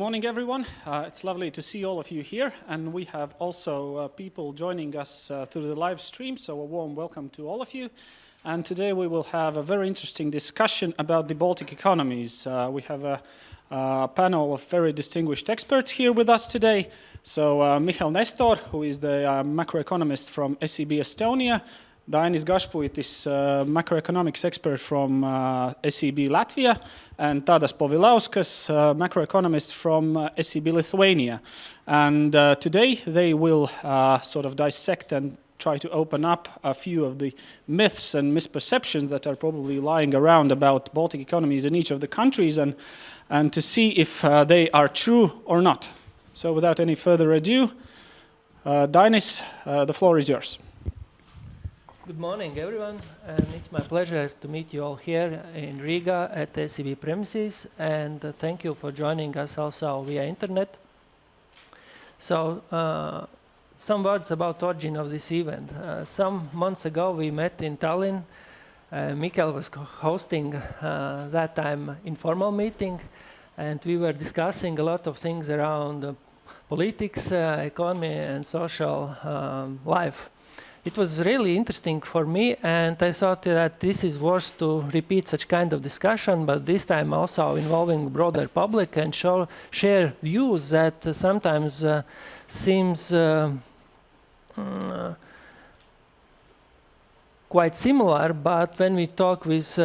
morning, everyone. It's lovely to see all of you here, and we have also people joining us through the live stream, so a warm welcome to all of you. And today we will have a very interesting discussion about the Baltic economies. We have a panel of very distinguished experts here with us today. So Mihkel Nestor, who is the macroeconomist from SEB Estonia, Dainis Gašpuitis, macroeconomics expert from SEB Latvia, and Tadas Povilauskas, macroeconomist from SEB Lithuania. And today they will sort of dissect and try to open up a few of the myths and misperceptions that are probably lying around about Baltic economies in each of the countries, and to see if they are true or not. So without any further ado, Dainis, the floor is yours. Good morning, everyone, and it's my pleasure to meet you all here in Riga at SEB premises, and thank you for joining us also via internet. So, some words about origin of this event. Some months ago we met in Tallinn. Mihkel was hosting that time informal meeting, and we were discussing a lot of things around politics, economy, and social life. It was really interesting for me, and I thought that this is worth to repeat such kind of discussion, but this time also involving broader public and share views that sometimes seems quite similar, but when we talk with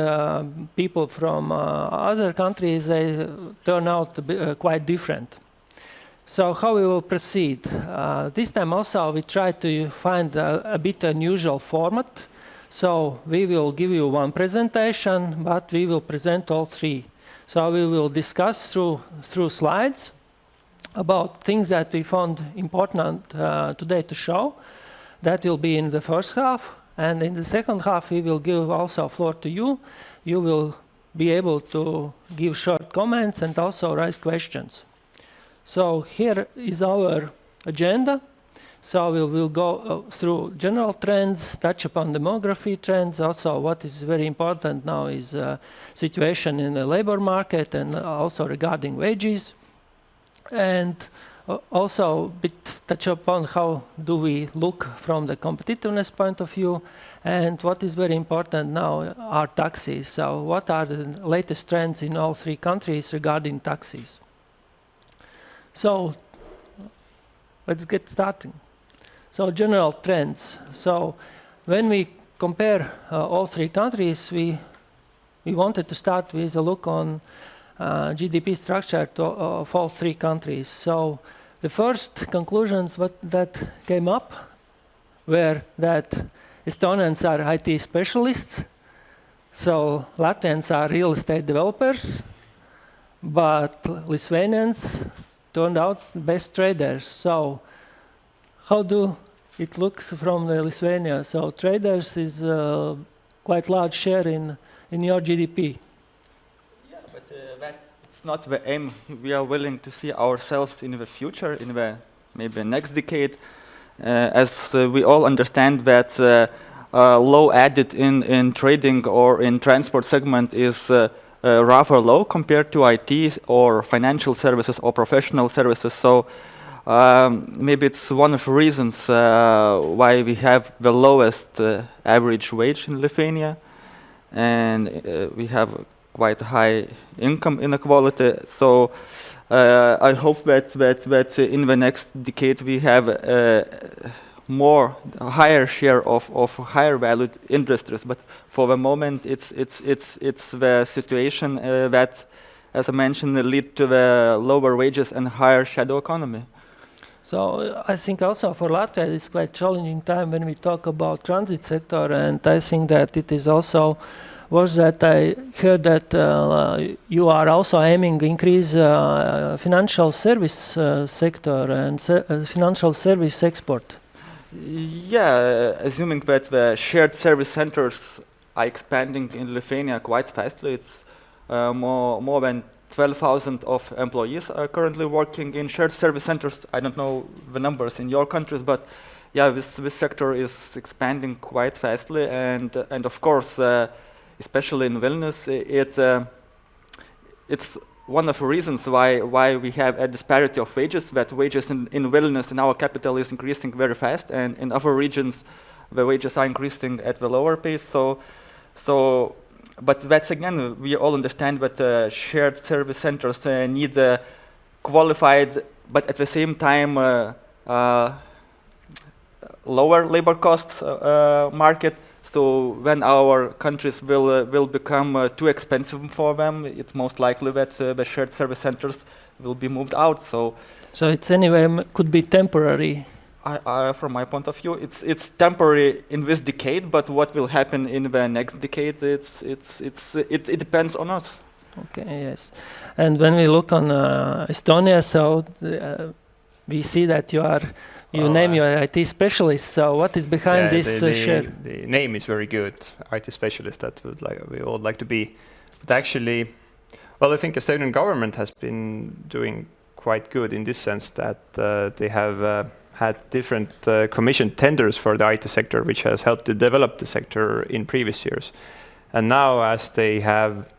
people from other countries, they turn out to be quite different. So how we will proceed? This time also we try to find a bit unusual format. So we will give you one presentation, but we will present all three. So we will discuss through slides about things that we found important today to show. That will be in the first half. And in the second half we will give also floor to you. You will be able to give short comments and also raise questions. So here is our agenda. So we will go through general trends, touch upon demography trends. Also what is very important now is situation in the labor market and also regarding wages. And also touch upon how do we look from the competitiveness point of view. And what is very important now are taxes. So what are the latest trends in all three countries regarding taxes? So let's get starting. So general trends. So when we compare all three countries, we wanted to start with a look on GDP structure of all three countries. So the first conclusions that came up were that Estonians are IT specialists, so Latvians are real estate developers, but Lithuanians turned out best traders. So how do it looks from the Lithuania? So traders is quite large share in your GDP. Yeah, but that's not the aim. We are willing to see ourselves in the future, in the maybe next decade, as we all understand that low added in trading or in transport segment is rather low compared to IT or financial services or professional services. So maybe it's one of the reasons why we have the lowest average wage in Lithuania, and we have quite high income inequality. So I hope that in the next decade we have a higher share of higher valued industries, but for the moment it's the situation that, as I mentioned, lead to the lower wages and higher shadow economy. So I think also for Latvia it's quite challenging time when we talk about transit sector, and I think that it is also was that I heard that you are also aiming to increase financial service sector and financial service export. Yeah, assuming that the shared service centers are expanding in Lithuania quite fastly. It's more than 12,000 of employees are currently working in shared service centers. I don't know the numbers in your countries, but yeah, this sector is expanding quite fastly, and of course, especially in Vilnius, it's one of the reasons why we have a disparity of wages, that wages in Vilnius in our capital is increasing very fast, and in other regions the wages are increasing at the lower pace. But that's again, we all understand that shared service centers need qualified, but at the same time lower labor costs market. So when our countries will become too expensive for them, it's most likely that the shared service centers will be moved out. So it's anyway could be temporary. From my point of view, it's temporary in this decade, but what will happen in the next decade, it depends on us. Okay, yes. And when we look on Estonia, so we see that you name your IT specialist. So what is behind this share? The name is very good, IT specialist. That we all like to be. But actually, well, I think Estonian government has been doing quite good in this sense that they have had different commission tenders for the IT sector, which has helped to develop the sector in previous years. And now, as they have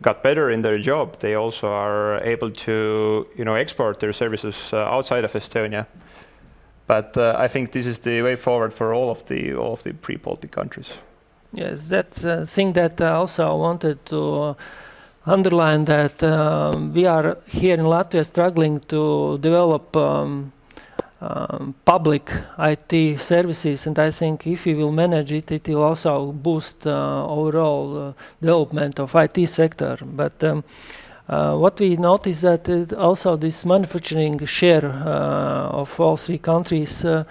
got better in their job, they also are able to, export their services outside of Estonia. But I think this is the way forward for all of the pre-Baltic countries. Yes, that's a thing that I also wanted to underline, that we are here in Latvia struggling to develop public IT services, and I think if we will manage it, it will also boost overall development of IT sector. But what we notice that also this manufacturing share of all three countries in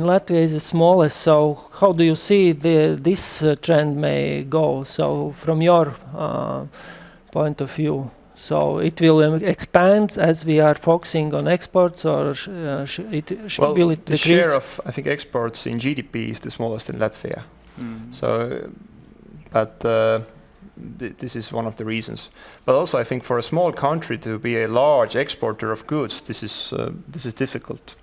Latvia is the smallest. So how do you see this trend may go? So from your point of view, so it will expand as we are focusing on exports, or will it decrease? The share of, I think, exports in GDP is the smallest in Latvia. So, but this is one of the reasons. But also, I think for a small country to be a large exporter of goods, this is difficult.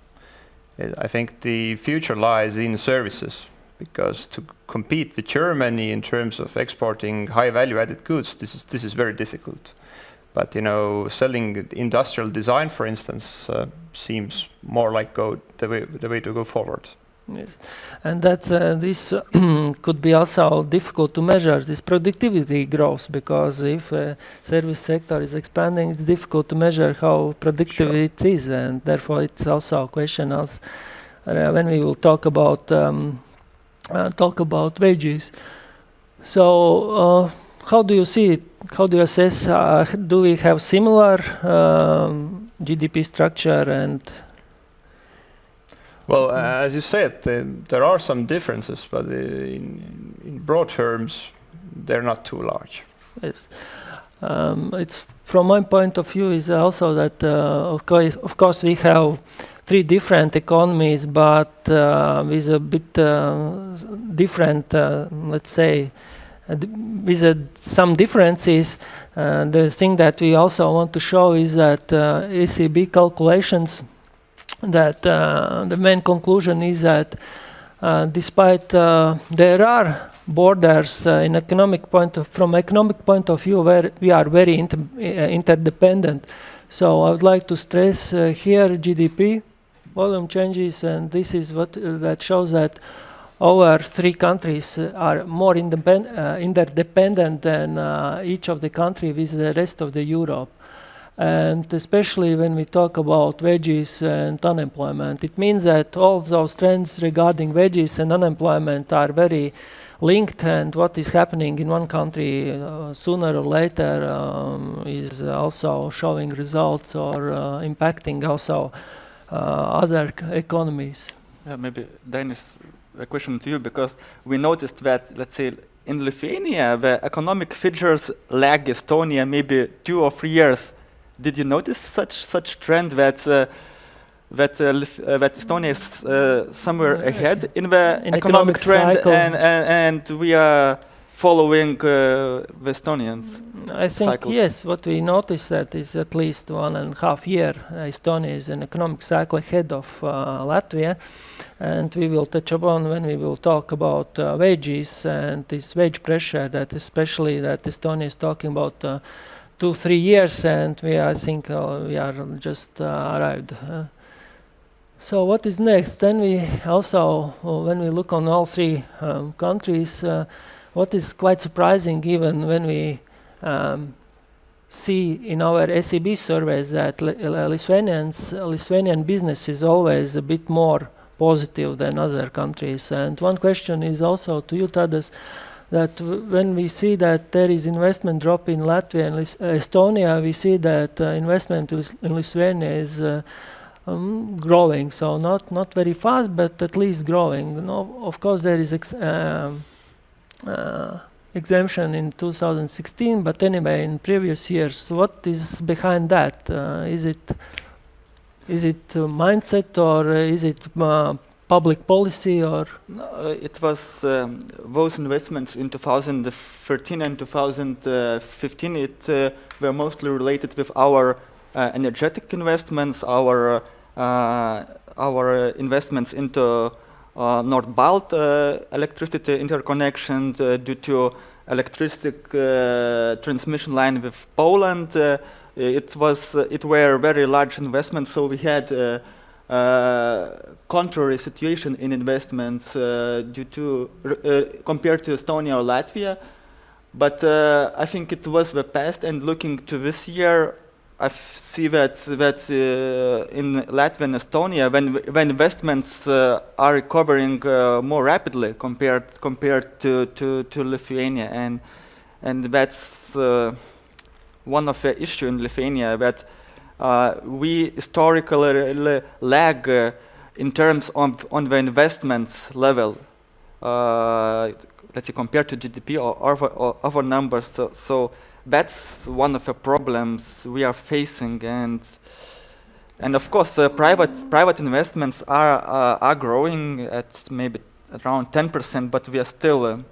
I think the future lies in services, because to compete with Germany in terms of exporting high value-added goods, this is very difficult. But selling industrial design, for instance, seems more like the way to go forward. Yes, and that this could be also difficult to measure, this productivity growth, because if service sector is expanding, it's difficult to measure how productive it is, and therefore it's also a question as when we will talk about wages. So how do you see it? How do you assess? Do we have similar GDP structure and? Well, as you said, there are some differences, but in broad terms, they're not too large. Yes, it's from my point of view is also that of course we have three different economies, but with a bit different, let's say, with some differences. The thing that we also want to show is that ECB calculations, that the main conclusion is that despite there are borders from economic point of view where we are very interdependent. So I would like to stress here GDP volume changes, and this is what that shows that our three countries are more interdependent than each of the country with the rest of the Europe. And especially when we talk about wages and unemployment, it means that all of those trends regarding wages and unemployment are very linked, and what is happening in one country sooner or later is also showing results or impacting also other economies. Maybe Dainis, a question to you, because we noticed that, let's say, in Lithuania, the economic features lag Estonia maybe 2 or 3 years. Did you notice such trend that Estonia is somewhere ahead in the economic trend, and we are following the Estonians? I think cycles? Yes. What we noticed that is at least 1.5 year Estonia is an economic cycle ahead of Latvia, and we will touch upon when we will talk about wages and this wage pressure, that especially that Estonia is talking about 2-3 years, and I think we are just arrived. So what is next? Then we also, when we look on all three countries, what is quite surprising, even when we see in our SEB surveys that Lithuanian business is always a bit more positive than other countries. And one question is also to you, Tadas, that when we see that there is investment drop in Latvia and Estonia, we see that investment in Lithuania is growing, so not very fast, but at least growing. No, of course, there is exemption in 2016, but anyway, in previous years, what is behind that? Is it mindset, or is it public policy, or? No, it was those investments in 2013 and 2015. It were mostly related with our energetic investments, our investments into North Balt electricity interconnection due to electricity transmission line with Poland. It were very large investments, so we had contrary situation in investments due to compared to Estonia or Latvia. But I think it was the past, and looking to this year, I see that in Latvia and Estonia, when investments are recovering more rapidly compared to Lithuania, and that's one of the issue in Lithuania, that we historically lag in terms of on the investments level. Let's say compared to GDP or other numbers. So that's one of the problems we are facing, and of course private investments are growing at maybe around 10%, but we are still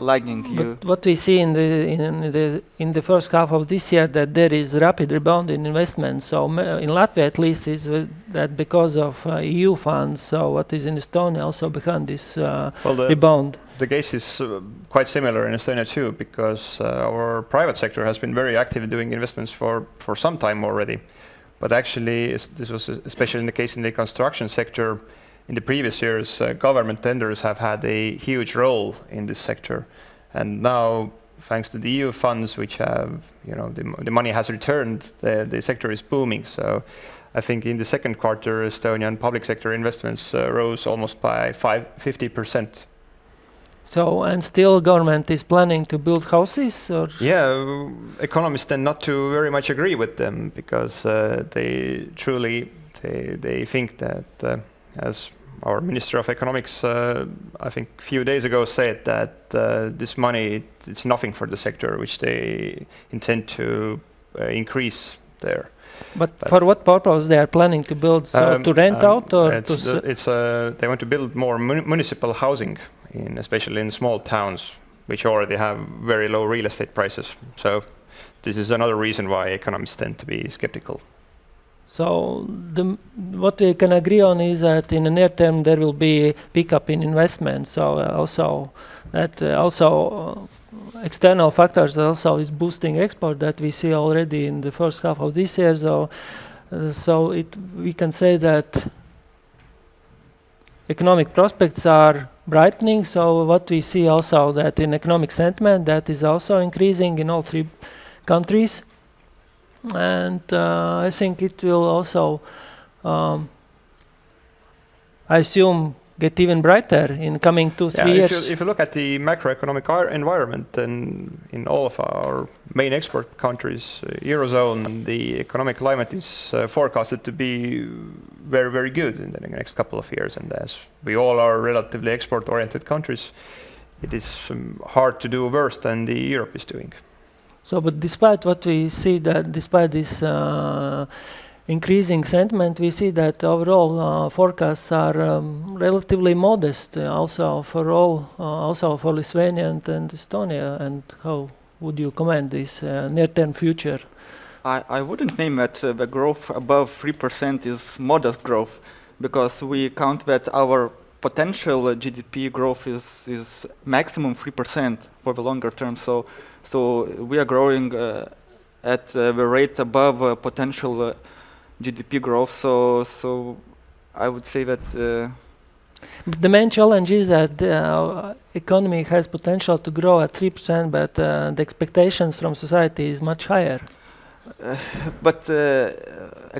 lagging here. But what we see in the first half of this year, that there is rapid rebound in investment. So in Latvia, at least, is that because of EU funds. So what is in Estonia also behind this rebound? The case is quite similar in Estonia too, because our private sector has been very active in doing investments for some time already. But actually, this was especially in the case in the construction sector. In the previous years, government tenders have had a huge role in this sector, and now, thanks to the EU funds, which have, the money has returned, the sector is booming. So, I think in the second quarter, Estonian public sector investments rose almost by 50%. So, and still, government is planning to build houses, or? Yeah, economists tend not to very much agree with them, because they think that. As our Minister of Economics, I think a few days ago, said that this money, it's nothing for the sector, which they intend to increase there. But for what purpose they are planning to build? So to rent out, or they want to build more municipal housing, especially in small towns, which already have very low real estate prices. So this is another reason why economists tend to be skeptical. So what we can agree on is that in the near term there will be a pickup in investment. So external factors also is boosting export that we see already in the first half of this year. So we can say that economic prospects are brightening. So what we see also that in economic sentiment, that is also increasing in all three countries. And I think it will also, I assume, get even brighter in coming 2-3 years. If you look at the macroeconomic environment, then in all of our main export countries, Eurozone, the economic climate is forecasted to be very, very good in the next couple of years. And as we all are relatively export-oriented countries, it is hard to do worse than the Europe is doing. So, but despite what we see, that despite this increasing sentiment, we see that overall forecasts are relatively modest, also for Lithuania and Estonia. And how would you comment this near-term future? I wouldn't name that the growth above 3% is modest growth, because we count that our potential GDP growth is maximum 3% for the longer term. So we are growing at the rate above potential GDP growth. So I would say that. But the main challenge is that the economy has potential to grow at 3%, but the expectations from society is much higher. But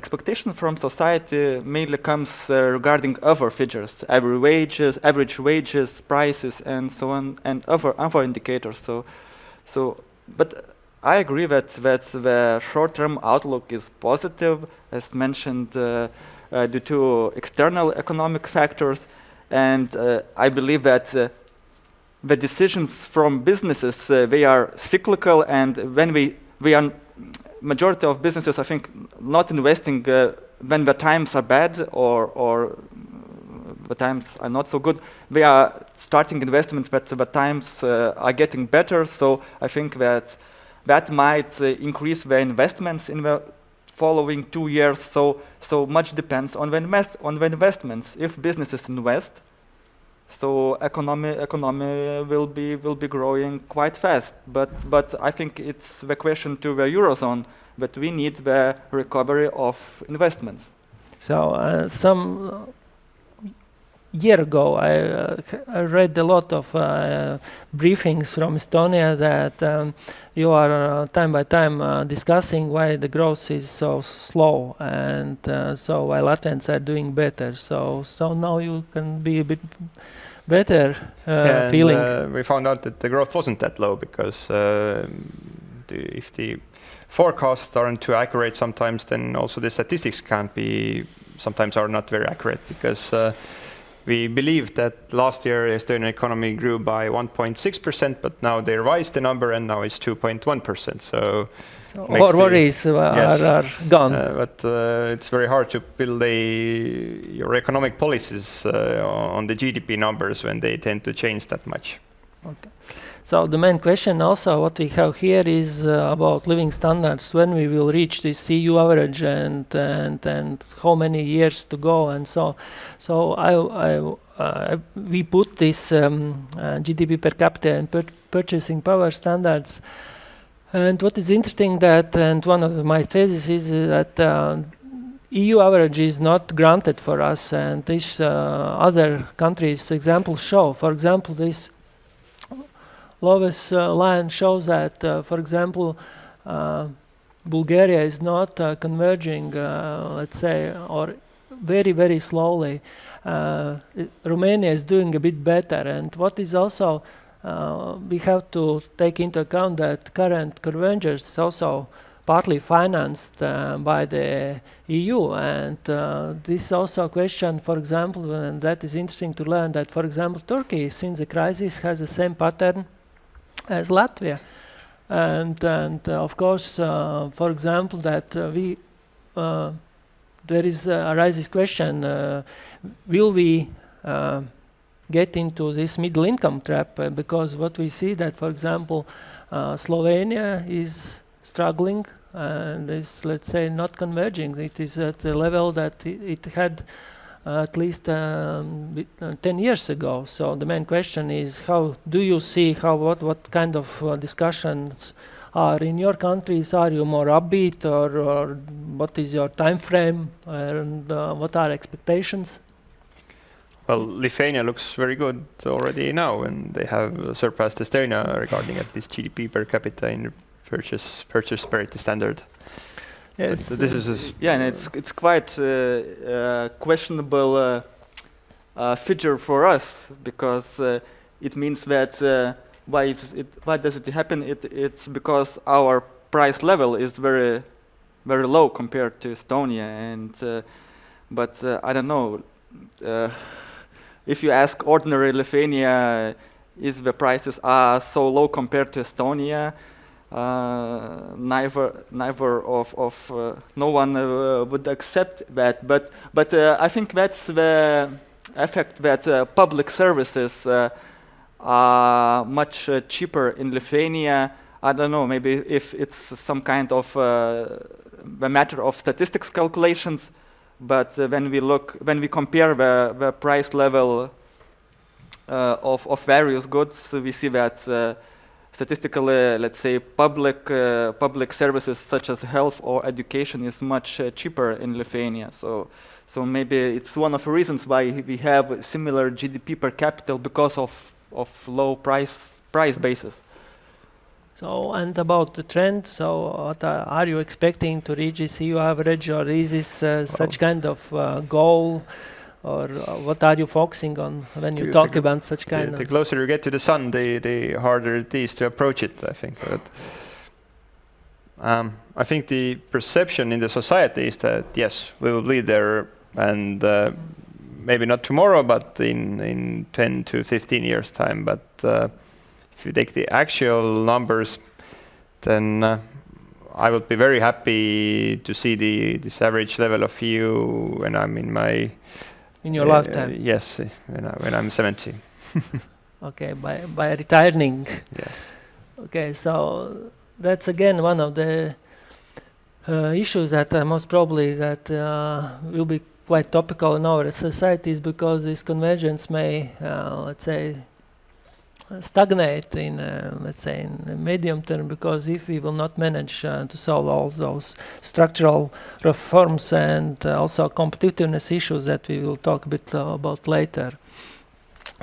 expectation from society mainly comes regarding other figures, average wages, prices, and so on, and other indicators. But I agree that the short-term outlook is positive, as mentioned, due to external economic factors, and I believe that the decisions from businesses they are cyclical, and when we are majority of businesses, I think, not investing when the times are bad or the times are not so good. They are starting investments, but the times are getting better. So I think that might increase the investments in the following 2 years. So much depends on the investments. If businesses invest, so economy will be growing quite fast. But I think it's the question to the Eurozone that we need the recovery of investments. So some year ago, I read a lot of briefings from Estonia that you are time by time discussing why the growth is so slow, and so while Latvians are doing better. So now you can be a bit better feeling. We found out that the growth wasn't that low because if the forecasts aren't too accurate sometimes, then also the statistics sometimes are not very accurate, because we believed that last year the Estonian economy grew by 1.6%, but now they revised the number and now it's 2.1%. So our worries are gone. But it's very hard to build your economic policies on the GDP numbers when they tend to change that much. Okay. So the main question also what we have here is about living standards, when we will reach this EU average and how many years to go, and so we put this GDP per capita and purchasing power standards. And what is interesting that, and one of my theses is that EU average is not granted for us, and these other countries' examples show. For example, this lowest line shows that, for example, Bulgaria is not converging, let's say, or very, very slowly. Romania is doing a bit better. And what is also, we have to take into account that current convergence is also partly financed by the EU. And this is also a question, for example, and that is interesting to learn, that, for example, Turkey, since the crisis, has the same pattern as Latvia, and of course, for example, that there is arises question: will we get into this middle income trap? Because what we see that, for example, Slovenia is struggling and is, let's say, not converging. It is at the level that it had at least 10 years ago. So the main question is, how do you see what kind of discussions are in your countries? Are you more upbeat, or what is your time frame, and what are expectations? Well, Lithuania looks very good already now, and they have surpassed Estonia regarding at least GDP per capita in purchase parity standard. Yes, this is and it's quite questionable figure for us, because it means that why does it happen? It's because our price level is very, very low compared to Estonia, and but I don't know. If you ask ordinary Lithuania, if the prices are so low compared to Estonia, no one would accept that. But I think that's the effect that public services are much cheaper in Lithuania. I don't know, maybe if it's some kind of a matter of statistics calculations. But when we compare the price level of various goods, we see that statistically, let's say, public services such as health or education is much cheaper in Lithuania. So maybe it's one of the reasons why we have similar GDP per capita because of low price basis. So, and about the trend, so what are you expecting to reach this EU average, or is this such kind of goal, or what are you focusing on when you talk about such kind of... The closer you get to the sun, the harder it is to approach it, I think. But, I think the perception in the society is that, yes, we will be there, and maybe not tomorrow, but in 10 to 15 years' time. But if you take the actual numbers, then I would be very happy to see this average level of EU when I'm in my... In your lifetime? Yes, when I'm 70. Okay, by retiring. Yes. Okay, so that's again one of the issues that most probably that will be quite topical in our societies, because this convergence may, let's say, stagnate in, let's say, in the medium term, because if we will not manage to solve all those structural reforms and also competitiveness issues that we will talk a bit about later.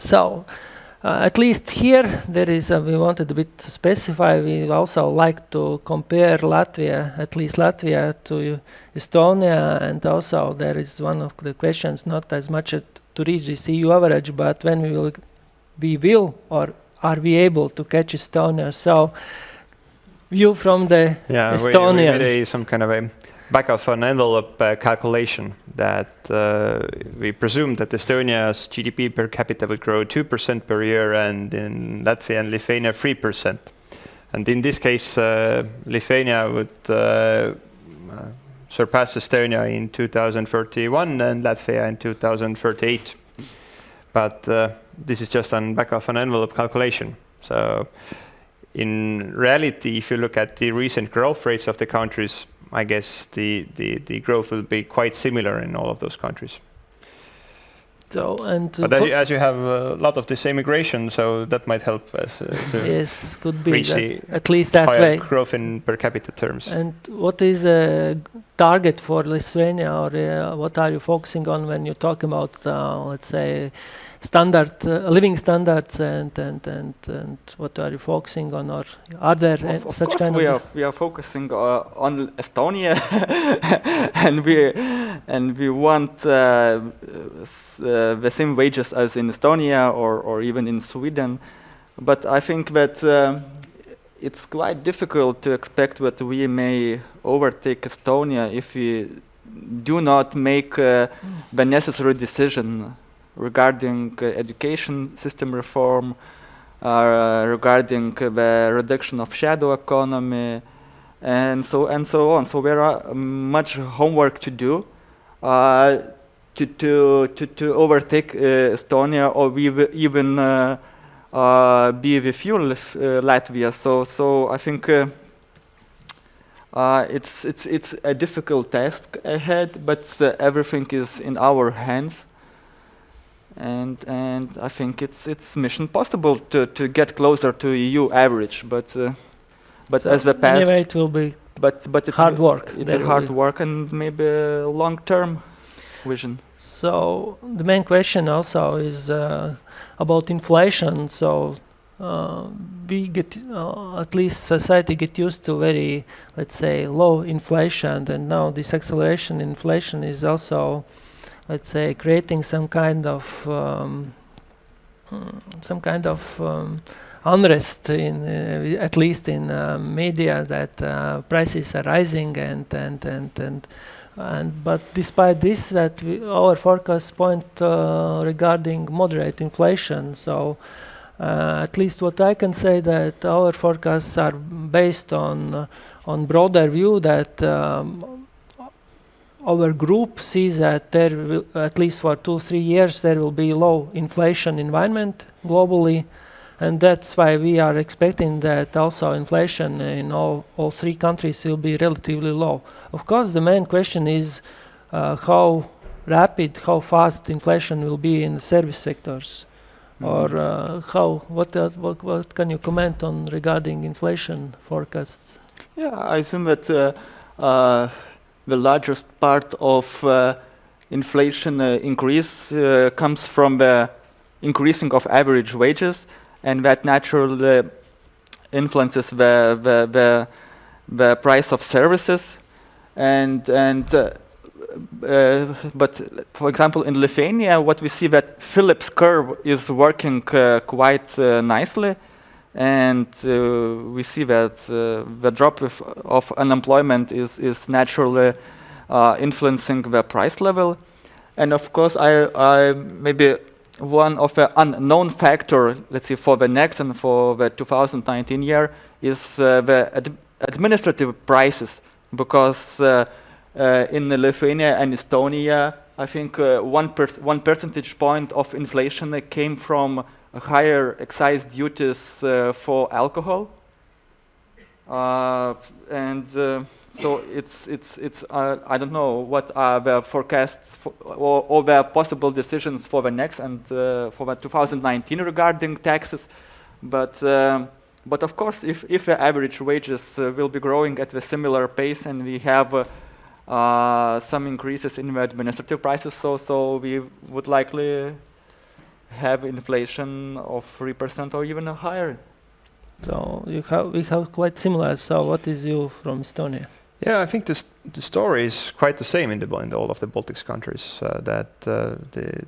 So, at least here, there is, we wanted a bit to specify, we also like to compare Latvia, at least Latvia, to Estonia, and also there is one of the questions, not as much to reach this EU average, but when we will, or are we able to catch Estonia? So, view from the Estonian. We made some kind of a back of an envelope calculation that we presume that Estonia's GDP per capita will grow 2% per year, and in Latvia and Lithuania 3%. And in this case, Lithuania would surpass Estonia in 2031 and Latvia in 2038. But this is just on back of an envelope calculation. So in reality, if you look at the recent growth rates of the countries, I guess the growth will be quite similar in all of those countries. So, and but as you have a lot of this immigration, so that might help us to yes, could be reach that, at least that higher way. Growth in per capita terms. And what is a target for Lithuania, or what are you focusing on when you talk about, let's say, standard living standards, and what are you focusing on, or are there such kind of... we are focusing on Estonia, and we want the same wages as in Estonia or even in Sweden, but I think that it's quite difficult to expect that we may overtake Estonia if we do not make the necessary decision regarding education system reform, regarding the reduction of shadow economy, and so on. So there are much homework to do to overtake Estonia, or even be with you, Latvia. So I think it's a difficult task ahead, but everything is in our hands. And I think it's mission possible to get closer to EU average, but so as the past, anyway, it will be but it's hard work. It's hard work and maybe a long-term vision. So the main question also is about inflation. So we get, at least society get used to very, let's say, low inflation, and now this acceleration in inflation is also, let's say, creating some kind of unrest in, at least in media, that prices are rising, but despite this, that our forecasts point regarding moderate inflation. So at least what I can say, that our forecasts are based on broader view, that our group sees that there will, at least for 2-3 years, there will be low inflation environment globally, and that's why we are expecting that also inflation in all 3 countries will be relatively low. Of course, the main question is how rapid, how fast inflation will be in the service sectors, Or what can you comment on regarding inflation forecasts? Yeah, I assume that the largest part of inflation increase comes from the increasing of average wages, and that naturally influences the price of services. But for example, in Lithuania, what we see that Phillips curve is working quite nicely, and we see that the drop of unemployment is naturally influencing the price level. And of course, I maybe one of the unknown factor, let's say, for the next and for the 2019 year is the administrative prices, because in Lithuania and Estonia, I think 1 percentage point of inflation came from higher excise duties for alcohol, so it's I don't know what are the forecasts or the possible decisions for the next and for the 2019 regarding taxes, but of course, if the average wages will be growing at a similar pace and we have some increases in the administrative prices, so we would likely have inflation of 3% or even higher. So we have quite similar. So what is you from Estonia? Yeah, I think the story is quite the same in all of the Baltic countries. That the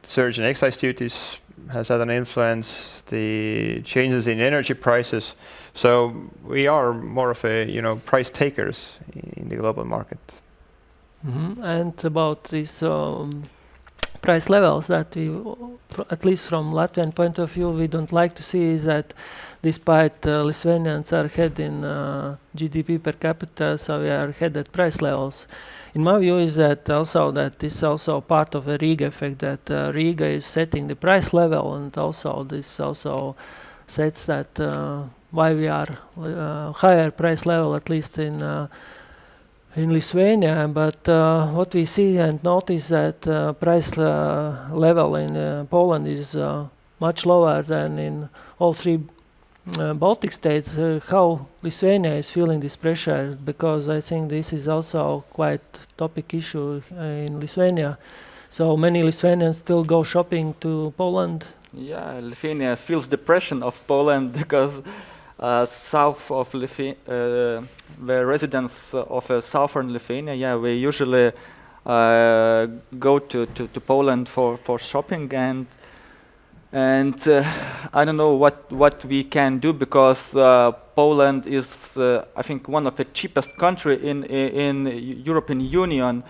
surge in excise duties has had an influence. The changes in energy prices. So we are more of a price takers in the global market. And about these price levels that we, at least from Latvian point of view, we don't like to see is that despite Lithuanians are ahead in GDP per capita, so we are ahead at price levels. In my view is that this is also part of a Riga effect, that Riga is setting the price level, and also this also sets that why we are higher price level, at least in Lithuania, but what we see and notice that price level in Poland is much lower than in all three Baltic states. How Lithuania is feeling this pressure, because I think this is also quite topic issue in Lithuania. So many Lithuanians still go shopping to Poland. Yeah, Lithuania feels the pressure of Poland because south of the residents of southern Lithuania, we usually go to Poland for shopping, and I don't know what we can do, because Poland is I think one of the cheapest country in European Union,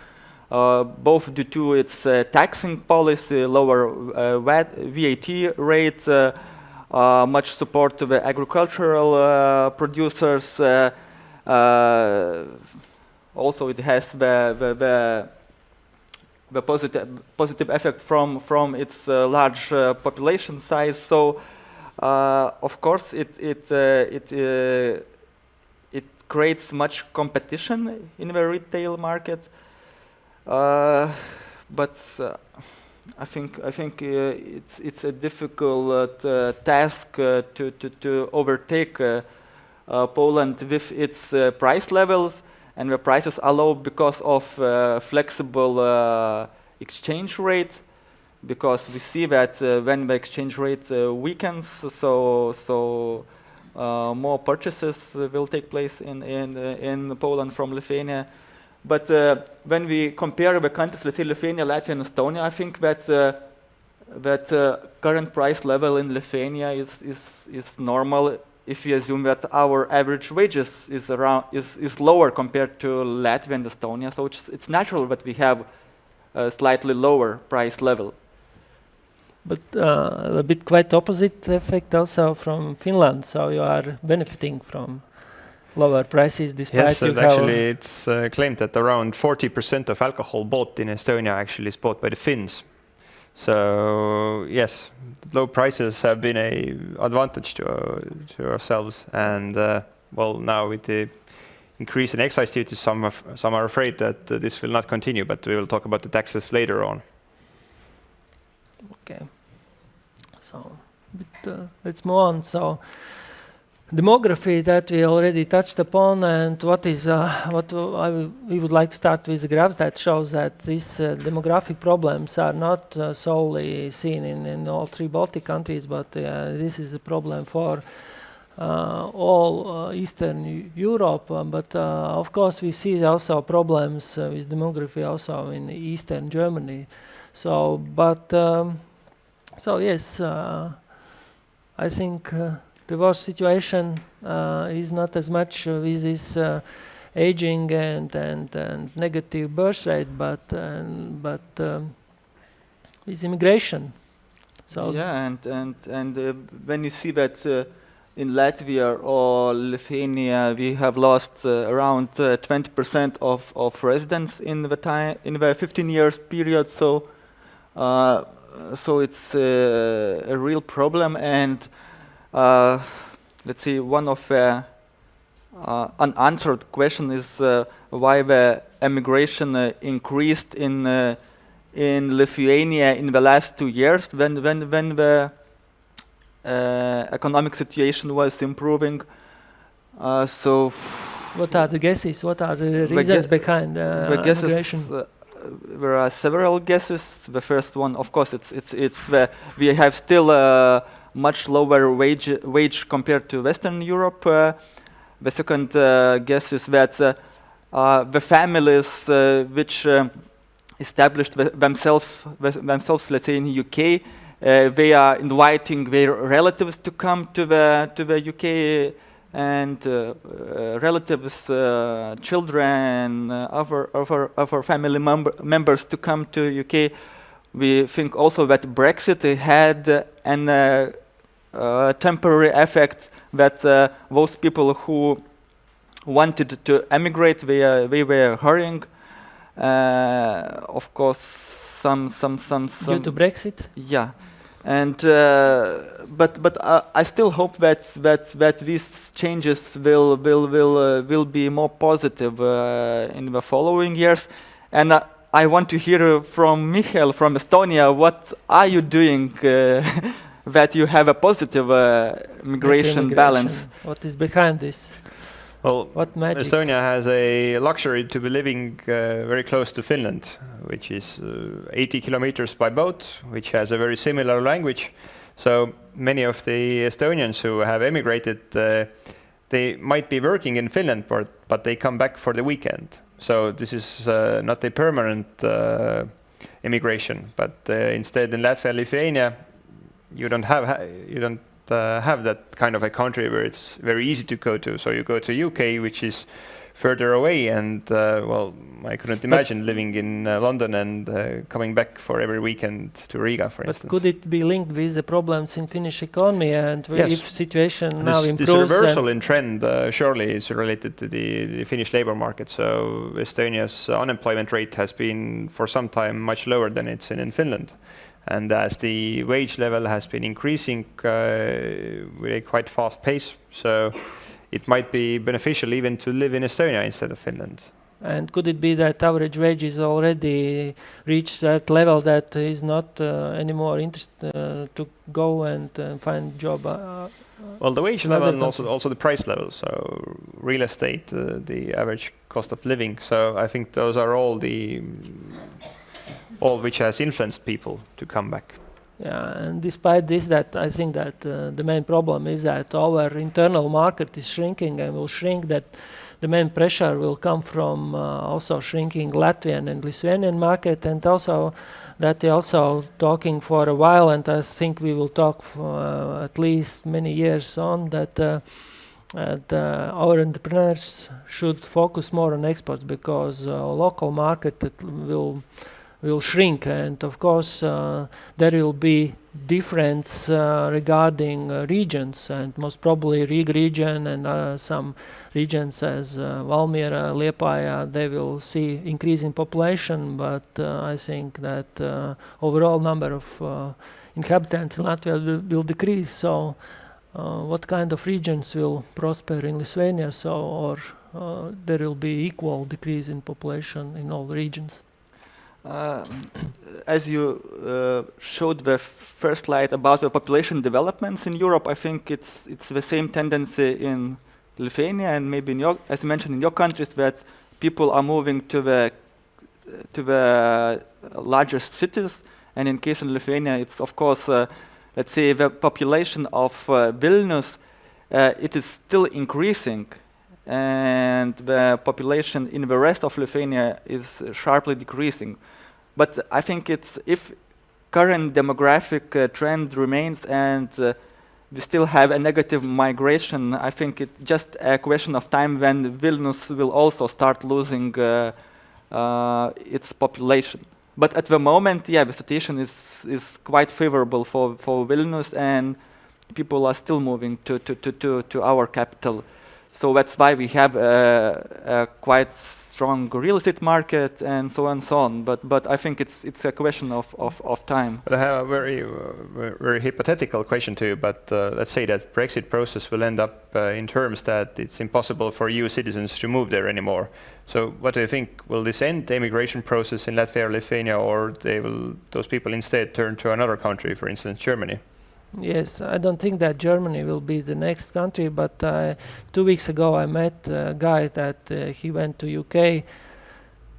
both due to its taxing policy, lower VAT rate, much support to the agricultural producers. Also, it has the positive effect from its large population size. So, of course, it creates much competition in the retail market. But I think it's a difficult task to overtake Poland with its price levels, and the prices are low because of flexible exchange rate. Because we see that when the exchange rate weakens, so more purchases will take place in Poland from Lithuania. But when we compare the countries, let's say Lithuania, Latvia, and Estonia, I think that current price level in Lithuania is normal if we assume that our average wages is lower compared to Latvia and Estonia. So it's natural that we have a slightly lower price level. But a bit quite opposite effect also from Finland. So you are benefiting from lower prices despite actually it's claimed that around 40% of alcohol bought in Estonia actually is bought by the Finns. So yes, low prices have been an advantage to ourselves, and well, now with the increase in excise duties, some are afraid that this will not continue, but we will talk about the taxes later on. Okay. So let's move on. So, demography that we already touched upon, and we would like to start with the graphs that shows that these demographic problems are not solely seen in all three Baltic countries, but this is a problem for all Eastern Europe. But of course, we see also problems with demography also in Eastern Germany. So, but so yes, I think. The worst situation is not as much with this aging and negative birth rate, but with immigration. So yeah, and when you see that in Latvia or Lithuania we have lost around 20% of residents in the 15 years period, so it's a real problem. And let's see, one of unanswered question is why the emigration increased in Lithuania in the last 2 years when the economic situation was improving. So, what are the guesses? What are the reasons behind the guesses? Migration? There are several guesses. The first one, of course, we have still much lower wage compared to Western Europe. The second guess is that the families which established themselves, let's say in UK, they are inviting their relatives to come to the UK, and relatives, children, other family members to come to UK. We think also that Brexit had an temporary effect, that those people who wanted to emigrate, they were hurrying. Of course, some due to Brexit. Yeah, and but I still hope that these changes will be more positive in the following years. And I want to hear from Mihkel from Estonia. What are you doing that you have a positive migration balance? What is behind this? Well, what magic? Estonia has a luxury to be living very close to Finland, which is 80 kilometers by boat, which has a very similar language. So many of the Estonians who have emigrated, they might be working in Finland, but they come back for the weekend. So this is not a permanent immigration, but instead in Latvia and Lithuania, you don't have that kind of a country where it's very easy to go to. So you go to UK, which is further away, and well, I couldn't imagine living in London and coming back for every weekend to Riga, for instance. But could it be linked with the problems in Finnish economy, and yes, if situation now improves? This reversal in trend surely is related to the Finnish labor market. So Estonia's unemployment rate has been for some time much lower than it's in Finland. And as the wage level has been increasing with a quite fast pace, so it might be beneficial even to live in Estonia instead of Finland. And could it be that average wages already reached that level that is not anymore interested to go and find job? Well, the wage level and also the price level. So real estate, the average cost of living. So I think those are all which has influenced people to come back. Yeah, and despite this, that I think that the main problem is that our internal market is shrinking and will shrink. That the main pressure will come from also shrinking Latvian and Lithuanian market, and also that they're also talking for a while, and I think we will talk for at least many years on that. Our entrepreneurs should focus more on exports, because local market will shrink, and of course there will be difference regarding regions, and most probably Riga region and some regions as Valmiera, Liepāja, they will see increase in population, but I think that overall number of inhabitants in Latvia will decrease. So what kind of regions will prosper in Lithuania? Or there will be equal decrease in population in all regions? As you showed the first slide about the population developments in Europe, I think it's the same tendency in Lithuania and maybe in your, as you mentioned, in your countries, that people are moving to the largest cities. And in case in Lithuania, it's of course, let's say, the population of Vilnius, it is still increasing, and the population in the rest of Lithuania is sharply decreasing. But I think it's, if current demographic trend remains and we still have a negative migration, I think it's just a question of time when Vilnius will also start losing its population. But at the moment, yeah, the situation is quite favorable for Vilnius, and people are still moving to our capital. So that's why we have a quite strong real estate market and so on and so on. But I think it's a question of time. But I have a very hypothetical question to you. But let's say that Brexit process will end up in terms that it's impossible for EU citizens to move there anymore. So what do you think? Will this end the immigration process in Latvia or Lithuania, or those people instead turn to another country, for instance, Germany? Yes, I don't think that Germany will be the next country, but 2 weeks ago I met a guy that he went to UK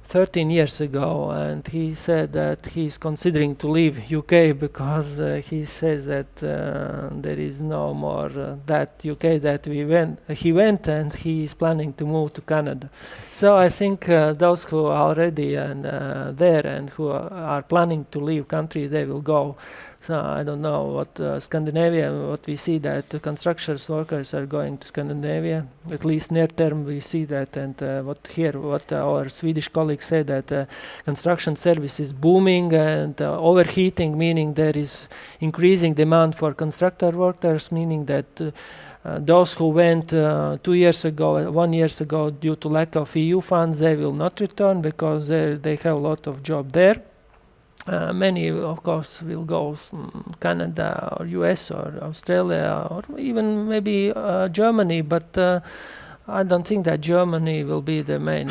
13 years ago, and he said that he's considering to leave UK because he says that there is no more that UK that he went, and he is planning to move to Canada. So I think those who are already there and who are planning to leave country, they will go. So I don't know what Scandinavia, what we see that construction workers are going to Scandinavia, at least near term we see that, and what our Swedish colleagues say that construction service is booming and overheating, meaning there is increasing demand for constructor workers, meaning that those who went 2 years ago, 1 year ago, due to lack of EU funds, they will not return because they have a lot of job there. Many, of course, will go Canada or US or Australia or even maybe Germany, but I don't think that Germany will be the main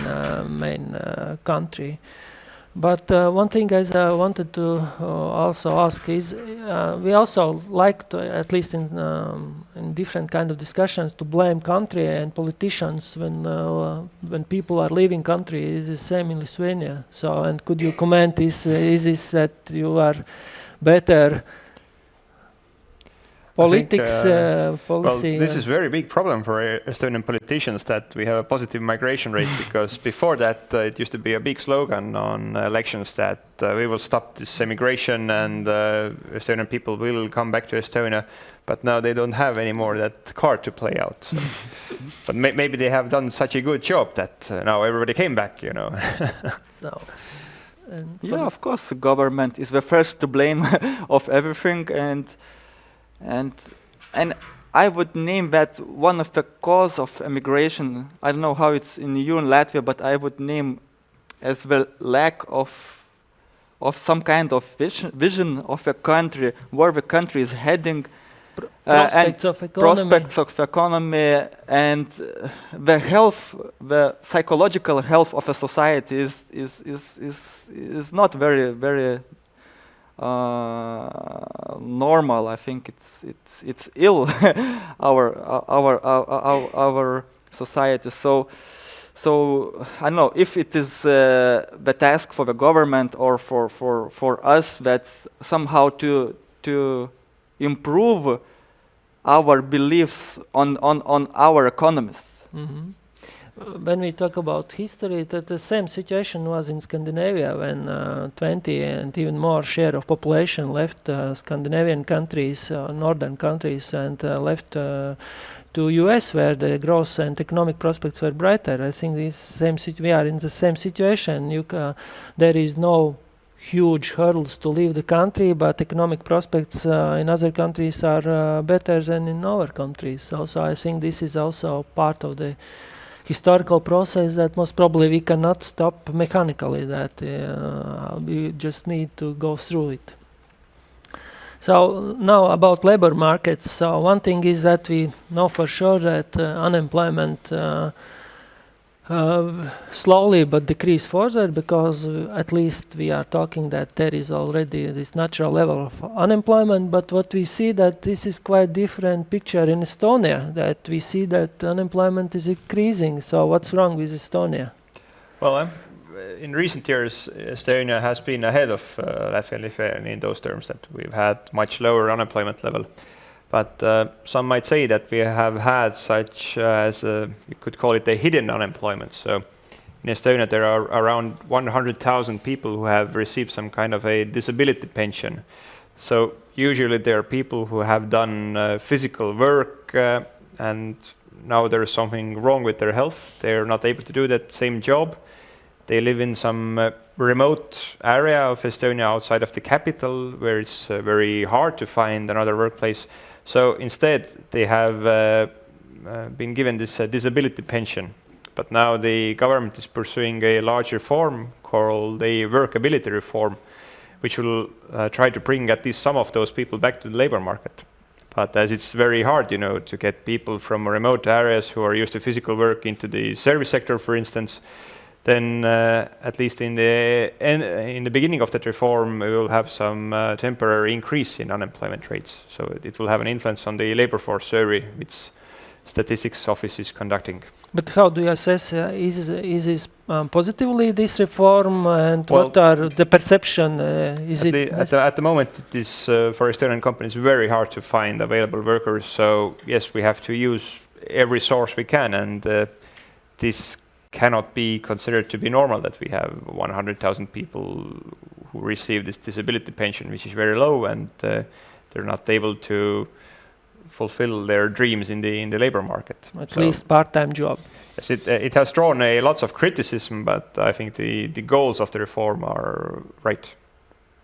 country. But one thing I wanted to also ask is, we also like to, at least in different kind of discussions, to blame country and politicians when people are leaving country. Is the same in Lithuania? So, and could you comment, is this that you are better politics, policy? Well, this is a very big problem for Estonian politicians that we have a positive migration rate, because before that it used to be a big slogan on elections that we will stop this immigration and Estonian people will come back to Estonia. But now they don't have anymore that card to play out. So. But maybe they have done such a good job that now everybody came back, you know. So, yeah, of course, the government is the first to blame of everything, and I would name that one of the cause of emigration. I don't know how it's in EU and Latvia, but I would name as the lack of some kind of vision of the country, where the country is heading, prospects of economy, and the health, the psychological health of a society is not very normal. I think it's ill our society. So I don't know if it is the task for the government or for us that somehow to improve our beliefs on our economies. Mm-hmm. When we talk about history, the same situation was in Scandinavia when 20 and even more share of population left Scandinavian countries, northern countries, and left to US, where the growth and economic prospects were brighter. I think we are in the same situation. There is no huge hurdles to leave the country, but economic prospects in other countries are better than in our countries. Also, I think this is also part of the historical process that most probably we cannot stop mechanically, that we just need to go through it. So now about labor markets. So one thing is that we know for sure that unemployment slowly but decrease further, because at least we are talking that there is already this natural level of unemployment. But what we see that this is quite different picture in Estonia, that we see that unemployment is increasing. So what's wrong with Estonia? Well, in recent years, Estonia has been ahead of Latvia and Lithuania in those terms, that we've had much lower unemployment level. But some might say that we have had such as you could call it a hidden unemployment. So in Estonia, there are around 100,000 people who have received some kind of a disability pension. So usually there are people who have done physical work and now there is something wrong with their health. They are not able to do that same job. They live in some remote area of Estonia outside of the capital where it's very hard to find another workplace. So instead, they have been given this disability pension. But now the government is pursuing a large reform called a workability reform, which will try to bring at least some of those people back to the labor market. But as it's very hard, to get people from remote areas who are used to physical work into the service sector, for instance, then at least in the beginning of that reform, we will have some temporary increase in unemployment rates. So it will have an influence on the labor force survey, which Statistics Office is conducting. But how do you assess, is this positively this reform, and what are the perception? At the moment, it is for Estonian companies very hard to find available workers. So yes, we have to use every source we can, and this cannot be considered to be normal that we have 100,000 people who receive this disability pension, which is very low, and they're not able to fulfill their dreams in the labor market. At least part-time job. Yes, it has drawn lots of criticism, but I think the goals of the reform are right.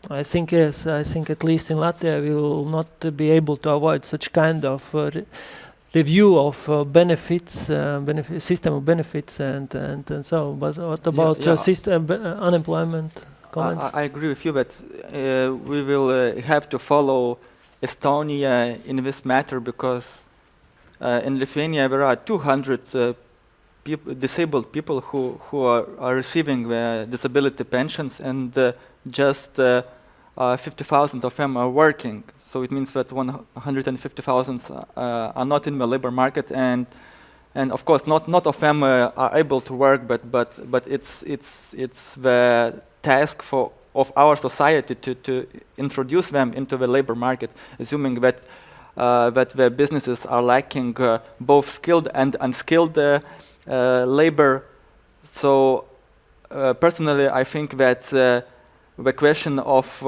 I think yes. I think at least in Latvia we will not be able to avoid such kind of review of benefits, system of benefits, and so. But what about system unemployment comments? I agree with you, but we will have to follow Estonia in this matter, because in Lithuania there are 200 disabled people who are receiving disability pensions, and just 50,000 of them are working. So it means that 150,000 are not in the labor market, and of course not of them are able to work, but it's the task of our society to introduce them into the labor market, assuming that the businesses are lacking both skilled and unskilled labor. So personally, I think that the question of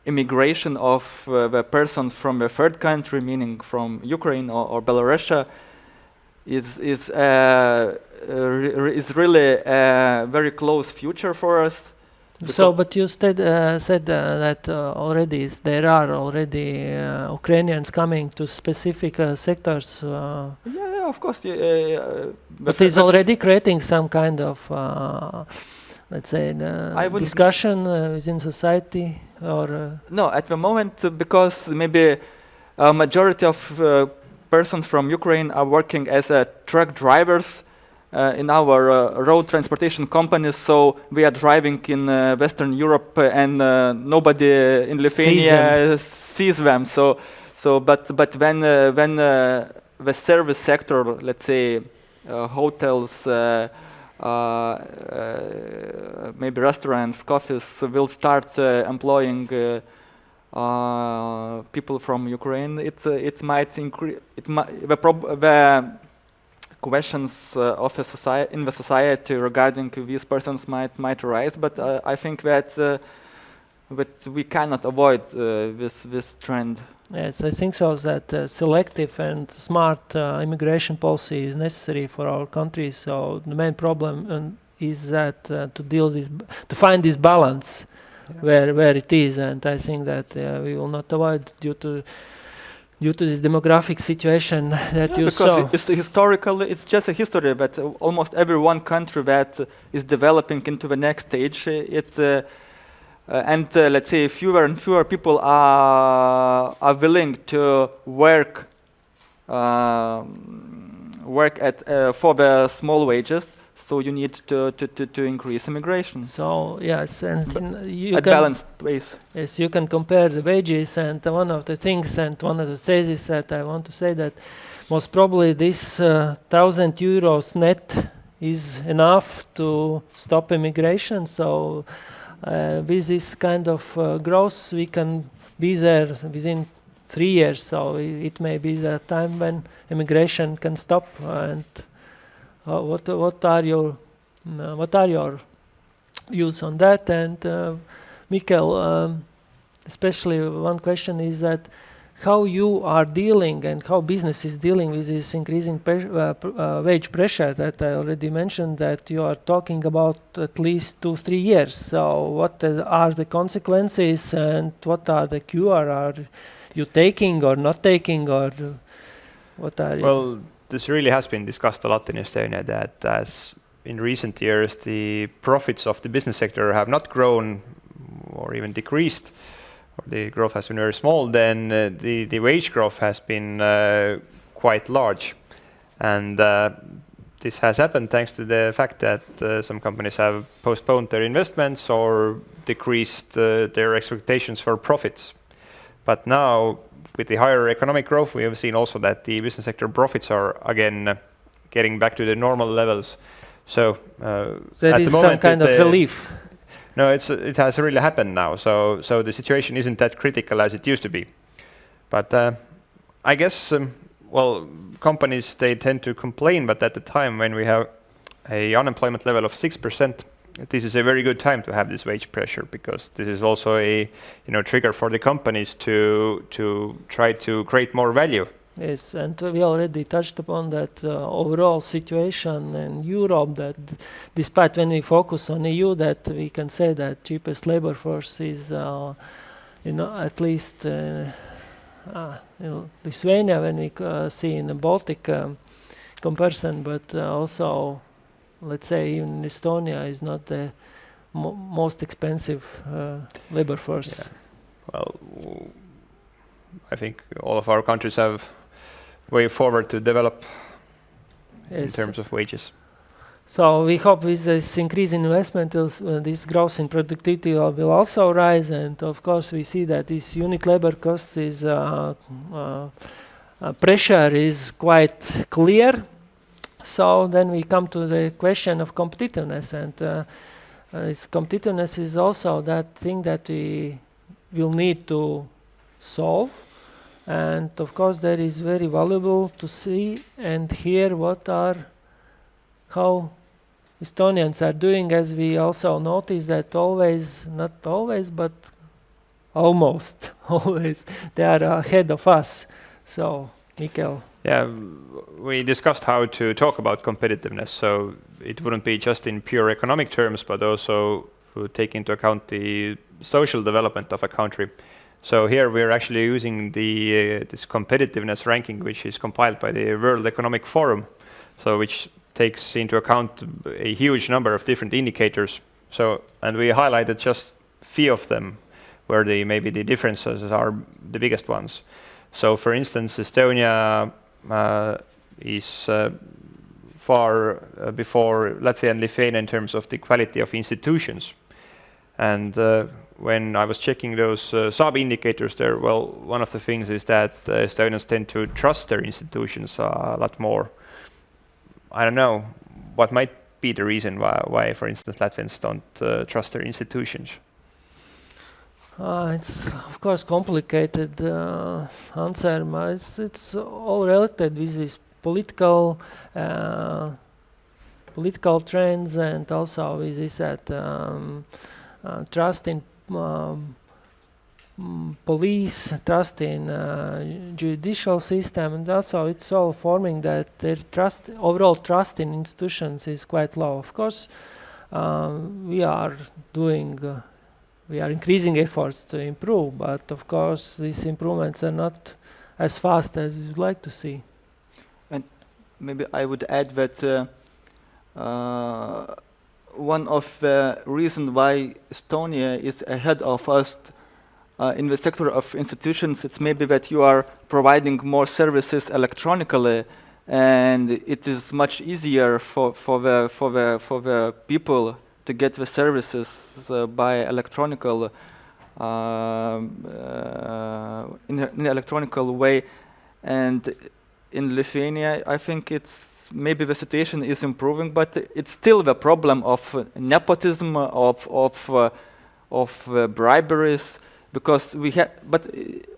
immigration of the persons from the third country, meaning from Ukraine or Belarus, is really a very close future for us. So, but you said that already there are already Ukrainians coming to specific sectors. Yeah, of course. But it's already creating some kind of, let's say, discussion within society, or no, at the moment, because maybe a majority of persons from Ukraine are working as truck drivers in our road transportation companies, so we are driving in Western Europe, and nobody in Lithuania sees them. But when the service sector, let's say hotels, maybe restaurants, coffees, will start employing people from Ukraine, it might increase. The questions of in the society regarding these persons might arise, but I think that we cannot avoid this trend. Yes, I think so. That selective and smart immigration policy is necessary for our country. So the main problem is that to find this balance where it is, and I think that we will not avoid due to this demographic situation that you saw. Because historically, it's just a history that almost every one country that is developing into the next stage, let's say fewer and fewer people are willing to work work at for the small wages. So you need to increase immigration. So yes, and you at can balanced ways. Yes, you can compare the wages, and one of the things and one of the theses that I want to say that most probably this 1,000 euros net is enough to stop immigration. So with this kind of growth, we can be there within 3 years. So it may be the time when immigration can stop. And what are your views on that? And Mihkel, especially one question is that how you are dealing and how business is dealing with this increasing wage pressure that I already mentioned, that you are talking about at least 2-3 years. So what are the consequences and what are the cure? Are you taking or not taking, or what are you? Well, this really has been discussed a lot in Estonia, that as in recent years the profits of the business sector have not grown or even decreased, or the growth has been very small, then the wage growth has been quite large. And this has happened thanks to the fact that some companies have postponed their investments or decreased their expectations for profits. But now, with the higher economic growth, we have seen also that the business sector profits are again getting back to the normal levels. So there at is the moment some kind of relief. No, it has really happened now. So the situation isn't that critical as it used to be. But I guess, well, companies, they tend to complain, but at the time when we have a unemployment level of 6%, this is a very good time to have this wage pressure, because this is also a trigger for the companies to try to create more value. Yes, and we already touched upon that overall situation in Europe, that despite when we focus on EU, that we can say that cheapest labor force is, at least Lithuania, when we see in the Baltic comparison, but also, let's say, even Estonia is not the most expensive labor force. Yeah. Well, I think all of our countries have way forward to develop in terms of wages. So we hope with this increase in investment, this growth in productivity will also rise, and of course we see that this unit labor cost is pressure is quite clear. So then we come to the question of competitiveness, and this competitiveness is also that thing that we will need to solve. And of course that is very valuable to see and hear how Estonians are doing, as we also notice that not always, but almost always, they are ahead of us. So, Mihkel. Yeah, we discussed how to talk about competitiveness, so it wouldn't be just in pure economic terms, but also to take into account the social development of a country. So here we're actually using this competitiveness ranking, which is compiled by the World Economic Forum, so which takes into account a huge number of different indicators. So, and we highlighted just few of them, where maybe the differences are the biggest ones. So, for instance, Estonia is far before Latvia and Lithuania in terms of the quality of institutions. And when I was checking those sub-indicators there, well, one of the things is that Estonians tend to trust their institutions a lot more. I don't know what might be the reason why, for instance, Latvians don't trust their institutions. It's of course complicated answer, but it's all related with this political trends, and also with this trust in police, trust in judicial system, and also it's all forming that their overall trust in institutions is quite low. Of course, we are increasing efforts to improve, but of course these improvements are not as fast as we would like to see. And maybe I would add that one of the reasons why Estonia is ahead of us in the sector of institutions, it's maybe that you are providing more services electronically and it is much easier for the people to get the services by electronical in an electronical way. And in Lithuania, I think it's maybe the situation is improving, but it's still the problem of nepotism, of briberies, because we have. But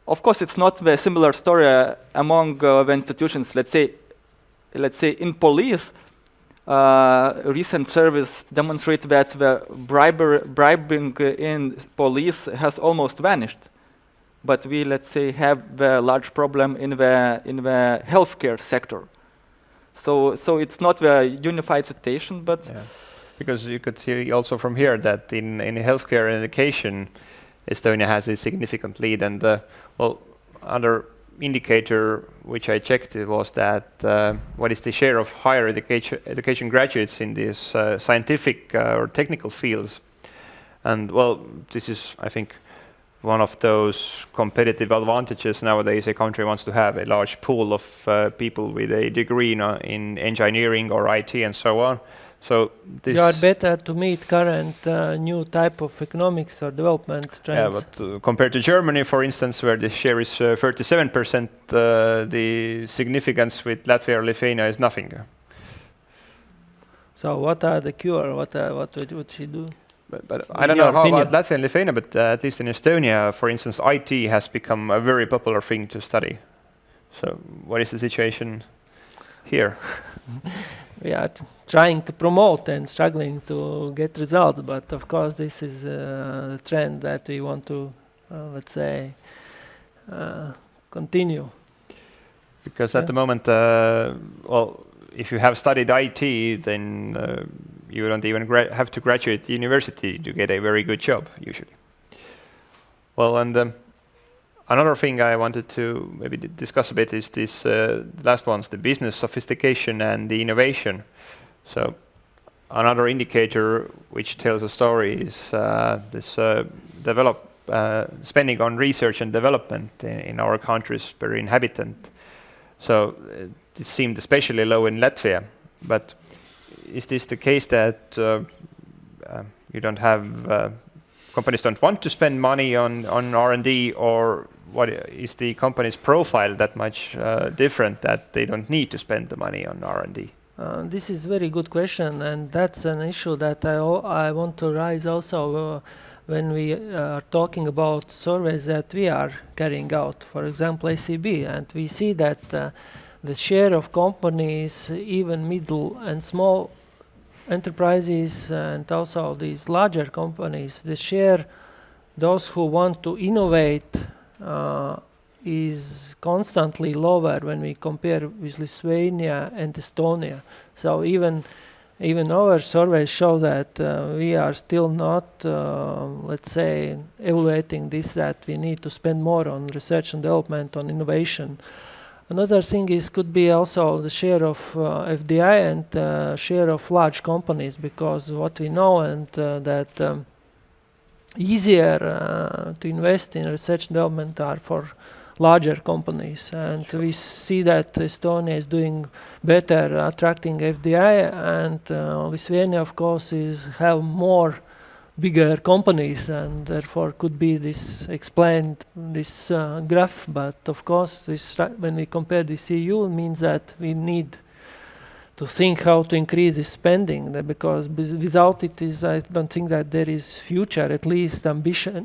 of course, it's not the similar story among the institutions. Let's say in police. Recent surveys demonstrate that the bribing in police has almost vanished, but we, let's say, have the large problem in the healthcare sector. So it's not the unified situation, but because you could see also from here that in healthcare and education, Estonia has a significant lead, and other indicator which I checked was that what is the share of higher education graduates in these scientific or technical fields. And this is, I think, one of those competitive advantages nowadays. A country wants to have a large pool of people with a degree in engineering or IT and so on. So this you are better to meet current new type of economics or development trends. Yeah, but compared to Germany, for instance, where the share is 37%, the significance with Latvia or Lithuania is nothing. So what are the cure? What would she do? But I don't know how about Latvia and Lithuania, but at least in Estonia, for instance, IT has become a very popular thing to study. So what is the situation here? We are trying to promote and struggling to get results, but of course this is a trend that we want to, let's say, continue. Because at the moment, if you have studied IT, then you don't even have to graduate university to get a very good job, usually. Well, and another thing I wanted to maybe discuss a bit is this last ones, the business sophistication and the innovation. So another indicator which tells a story is this spending on research and development in our countries per inhabitant. So it seemed especially low in Latvia, but is this the case that you don't have companies don't want to spend money on R&D, or what is the company's profile that much different that they don't need to spend the money on R&D? This is a very good question, and that's an issue that I want to raise also when we are talking about surveys that we are carrying out, for example, SEB, and we see that the share of companies, even middle and small enterprises, and also these larger companies, the share, those who want to innovate is constantly lower when we compare with Lithuania and Estonia. So even our surveys show that we are still not, let's say, evaluating this, that we need to spend more on research and development, on innovation. Another thing could be also the share of FDI and share of large companies, because what we know and that easier to invest in research and development are for larger companies, and we see that Estonia is doing better attracting FDI, and Lithuania, of course, have more bigger companies, and therefore could be this explained this graph. But of course, when we compare this EU, it means that we need to think how to increase this spending, because without it I don't think that there is future, at least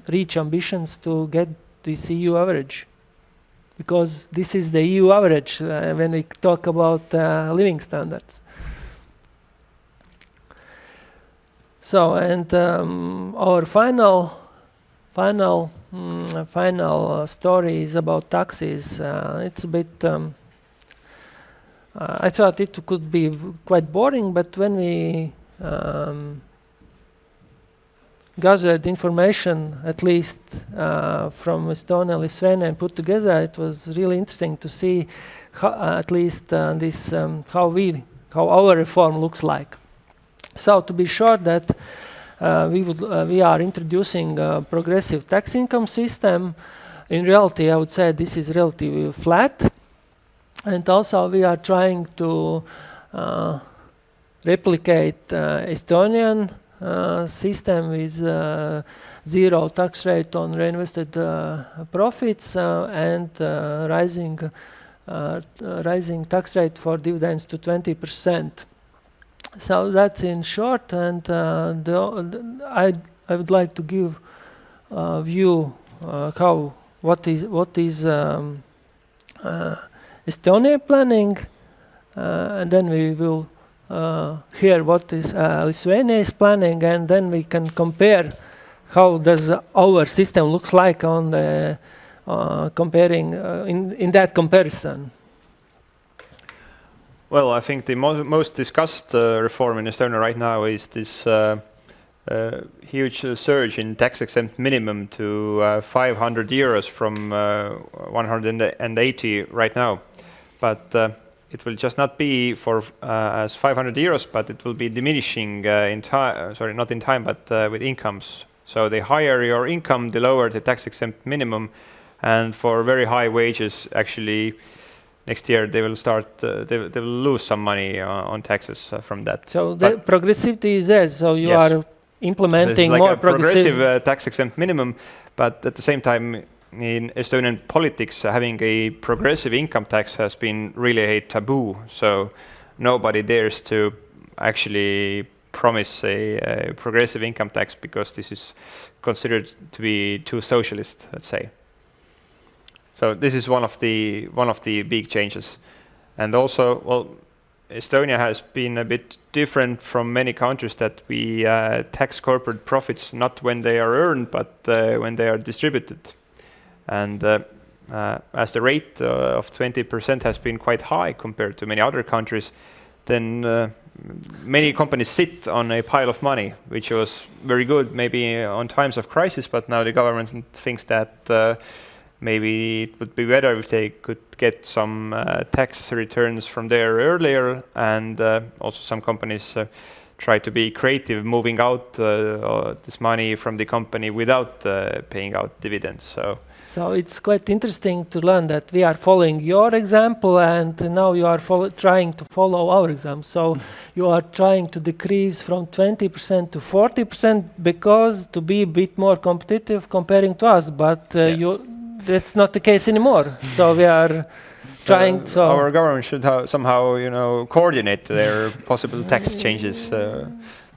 reach ambitions to get this EU average, because this is the EU average when we talk about living standards. So, and our final story is about taxes. It's a bit. I thought it could be quite boring, but when we gathered information, at least from Estonia and Lithuania, and put together, it was really interesting to see how, at least this how our reform looks like. So to be sure that we are introducing a progressive tax income system. In reality, I would say this is relatively flat. And also we are trying to replicate Estonian system with zero tax rate on reinvested profits and rising tax rate for dividends to 20%. So that's in short, and I would like to give a view what is Estonia planning, and then we will hear what is Lithuania is planning, and then we can compare how does our system looks like on the comparing in that comparison. Well, I think the most discussed reform in Estonia right now is this huge surge in tax-exempt minimum to 500 euros from 180 right now. But it will just not be for as 500 euros, but it will be diminishing in time. Sorry, not in time, but with incomes. So the higher your income, the lower the tax-exempt minimum, and for very high wages, actually, next year they will start. They will lose some money on taxes from that. So the progressivity is there. So you are implementing like more a progressive tax-exempt minimum, but at the same time, in Estonian politics, having a progressive income tax has been really a taboo. So nobody dares to actually promise a progressive income tax because this is considered to be too socialist, let's say. So this is one of the big changes. And also, well, Estonia has been a bit different from many countries that we tax corporate profits not when they are earned, but when they are distributed. And as the rate of 20% has been quite high compared to many other countries, then many companies sit on a pile of money, which was very good maybe on times of crisis, but now the government thinks that maybe it would be better if they could get some tax returns from there earlier, and also some companies try to be creative, moving out this money from the company without paying out dividends. So it's quite interesting to learn that we are following your example, and now you are trying to follow our example. So you are trying to decrease from 20% to 40% because to be a bit more competitive comparing to us, but that's not the case anymore. So we are trying. So our government should somehow, coordinate their possible tax changes. There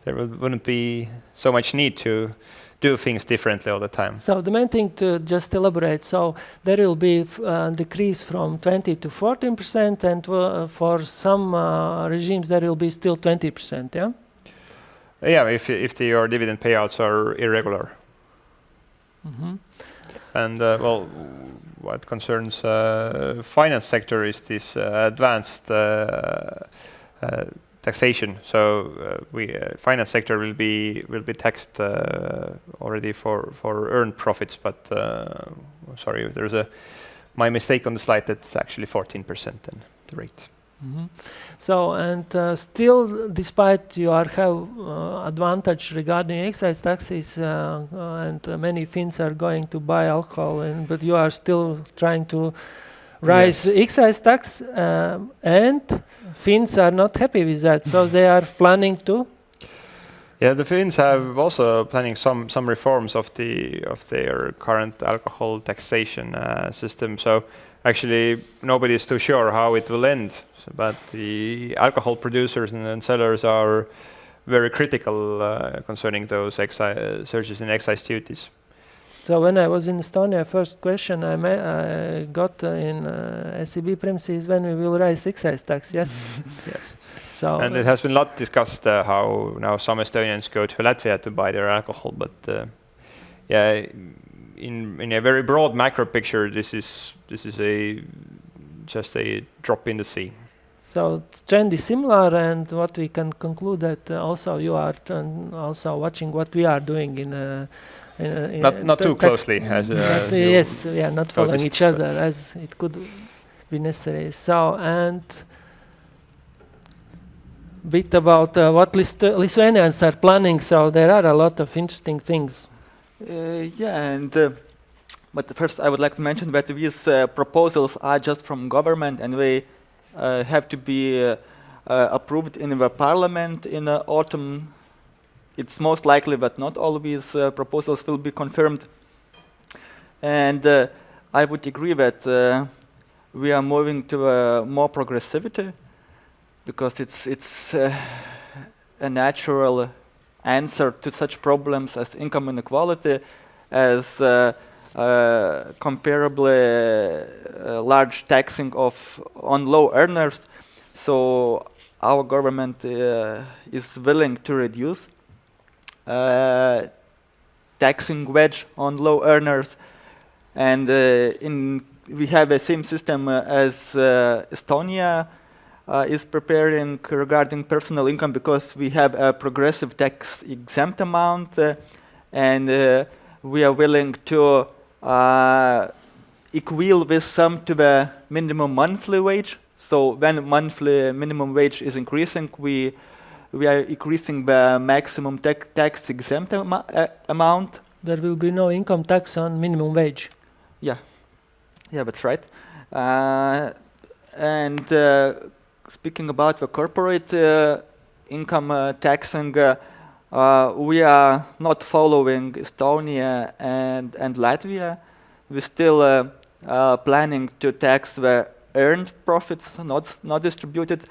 wouldn't be so much need to do things differently all the time. So the main thing to just elaborate, so there will be decrease from 20 to 14%, and for some regimes there will be still 20%, yeah? Yeah, if your dividend payouts are irregular. Mm-hmm. And well, what concerns finance sector is this advanced taxation. So finance sector will be taxed already for earned profits, but sorry, there's my mistake on the slide. That's actually 14% then the rate. Mm-hmm. So and still, despite you have advantage regarding excise taxes, and many Finns are going to buy alcohol, but you are still trying to rise excise tax, and Finns are not happy with that, so they are planning to. Yeah, the Finns have also planning some reforms of their current alcohol taxation system. So actually, nobody is too sure how it will end. But the alcohol producers and sellers are very critical concerning those surges in excise duties. So when I was in Estonia, first question I got in SEB premises, when we will raise excise tax, yes? Yes. So and it has been a lot discussed how now some Estonians go to Latvia to buy their alcohol, but yeah, in a very broad macro picture, this is just a drop in the sea. So trend is similar, and what we can conclude that also you are also watching what we are doing in not too closely as yes, yeah, not following each other as it could be necessary. So and bit about what Lithuanians are planning. So there are a lot of interesting things. But first I would like to mention that these proposals are just from government, and they have to be approved in the parliament in the autumn. It's most likely that not all of these proposals will be confirmed. And I would agree that we are moving to more progressivity, because it's a natural answer to such problems as income inequality, as comparably large taxing on low earners. So our government is willing to reduce taxing wedge on low earners, and we have the same system as Estonia is preparing regarding personal income, because we have a progressive tax exempt amount, and we are willing to equal this sum to the minimum monthly wage. So when monthly minimum wage is increasing, we are increasing the maximum tax exempt amount. There will be no income tax on minimum wage. Yeah, that's right. And speaking about the corporate income taxing, we are not following Estonia and Latvia. We're still planning to tax the earned profits, not distributed,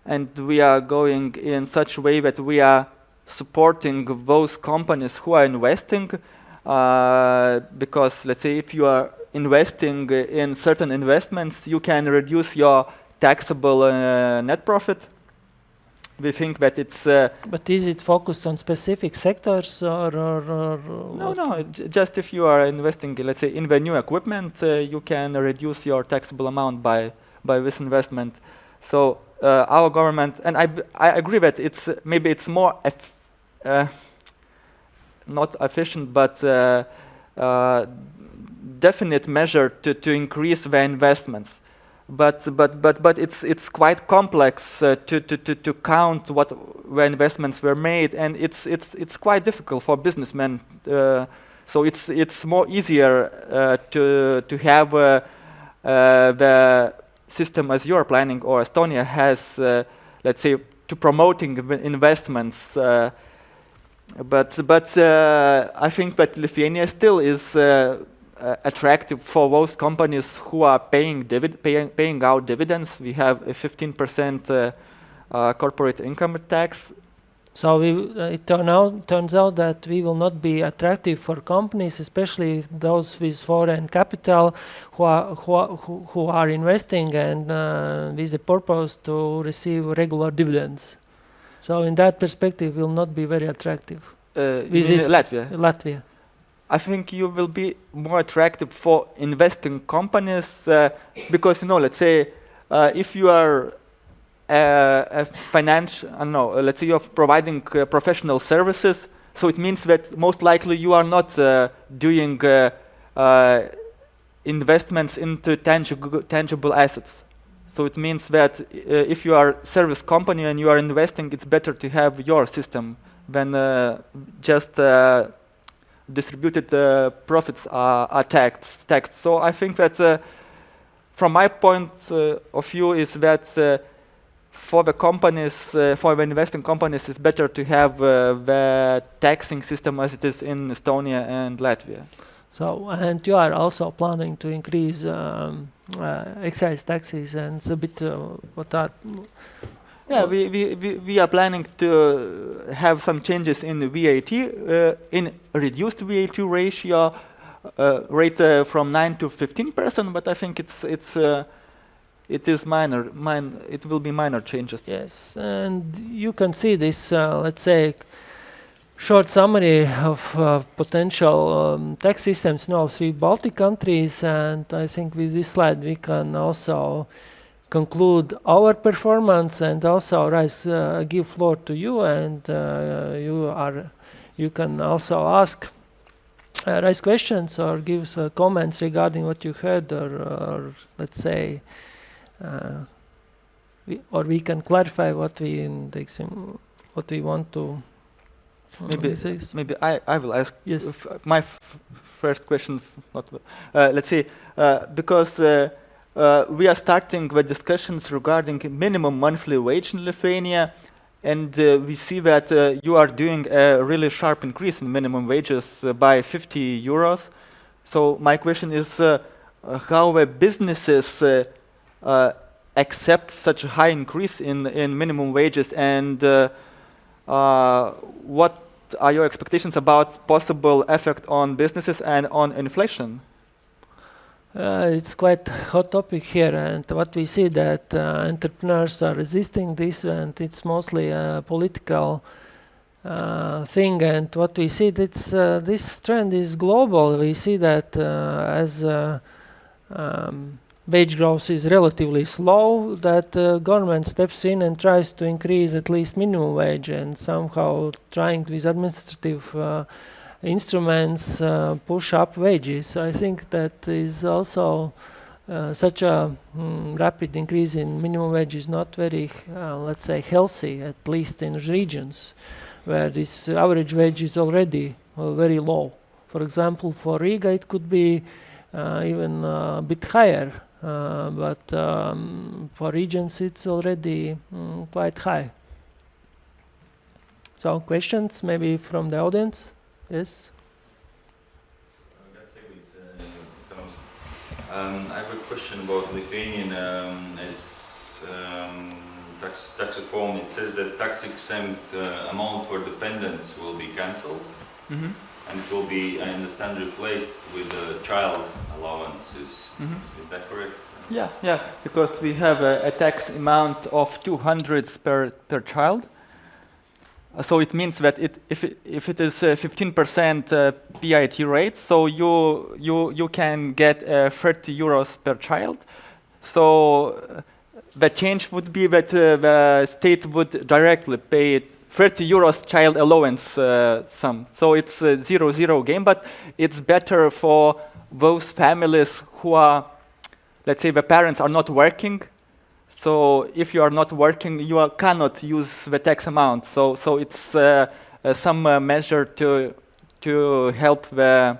and we are going in such a way that we are supporting those companies who are investing, because let's say if you are investing in certain investments, you can reduce your taxable net profit. We think that it's... but is it focused on specific sectors or No, just if you are investing, let's say, in the new equipment, you can reduce your taxable amount by this investment. So our government, and I agree that maybe it's more not efficient, but definite measure to increase the investments. But it's quite complex to count what the investments were made, and it's quite difficult for businessmen. So it's more easier to have the system as you're planning, or Estonia has, let's say, to promoting investments. But I think that Lithuania still is attractive for those companies who are paying out dividends. We have a 15% corporate income tax. So it turns out that we will not be attractive for companies, especially those with foreign capital who are investing and with the purpose to receive regular dividends. So in that perspective, will not be very attractive. Latvia. I think you will be more attractive for investing companies because, let's say if you are a financial, let's say you are providing professional services, so it means that most likely you are not doing investments into tangible assets. So it means that if you are a service company and you are investing, it's better to have your system than just distributed profits are taxed. So I think that from my point of view is that for the companies, for the investing companies, it's better to have the taxing system as it is in Estonia and Latvia. So, and you are also planning to increase excise taxes, and a bit what are... Yeah, we are planning to have some changes in the VAT, in reduced VAT ratio rate from 9 to 15%, but I think it is minor. It will be minor changes. Yes, and you can see this, let's say, short summary of potential tax systems in all three Baltic countries, and I think with this slide we can also conclude our performance and also give floor to you, and you can also raise questions or give comments regarding what you heard, or let's say we can clarify what we want to maybe I will ask. Yes. My first question. Let's say because we are starting the discussions regarding minimum monthly wage in Lithuania, and we see that you are doing a really sharp increase in minimum wages by 50 euros. So my question is how businesses accept such a high increase in minimum wages, and what are your expectations about possible effect on businesses and on inflation? It's quite a hot topic here, and what we see that entrepreneurs are resisting this, and it's mostly a political thing. And what we see, this trend is global. We see that as wage growth is relatively slow, that government steps in and tries to increase at least minimum wage, and somehow trying with administrative instruments push up wages. I think that is also such a rapid increase in minimum wage is not very, let's say, healthy, at least in regions where this average wage is already very low. For example, for Riga it could be even a bit higher, but for regions it's already quite high. So questions maybe from the audience? Yes? Economist. I have a question about Lithuanian tax reform. It says that tax-exempt amount for dependents will be cancelled, and it will be, I understand, replaced with child allowances. Is that correct? Yeah, because we have a tax amount of 200 per child. So it means that if it is 15% PIT rate, so you can get 30 euros per child. So the change would be that the state would directly pay 30 euros child allowance sum. So it's a 0-0 game, but it's better for those families who are, let's say, the parents are not working. So if you are not working, you cannot use the tax amount. So it's some measure to help the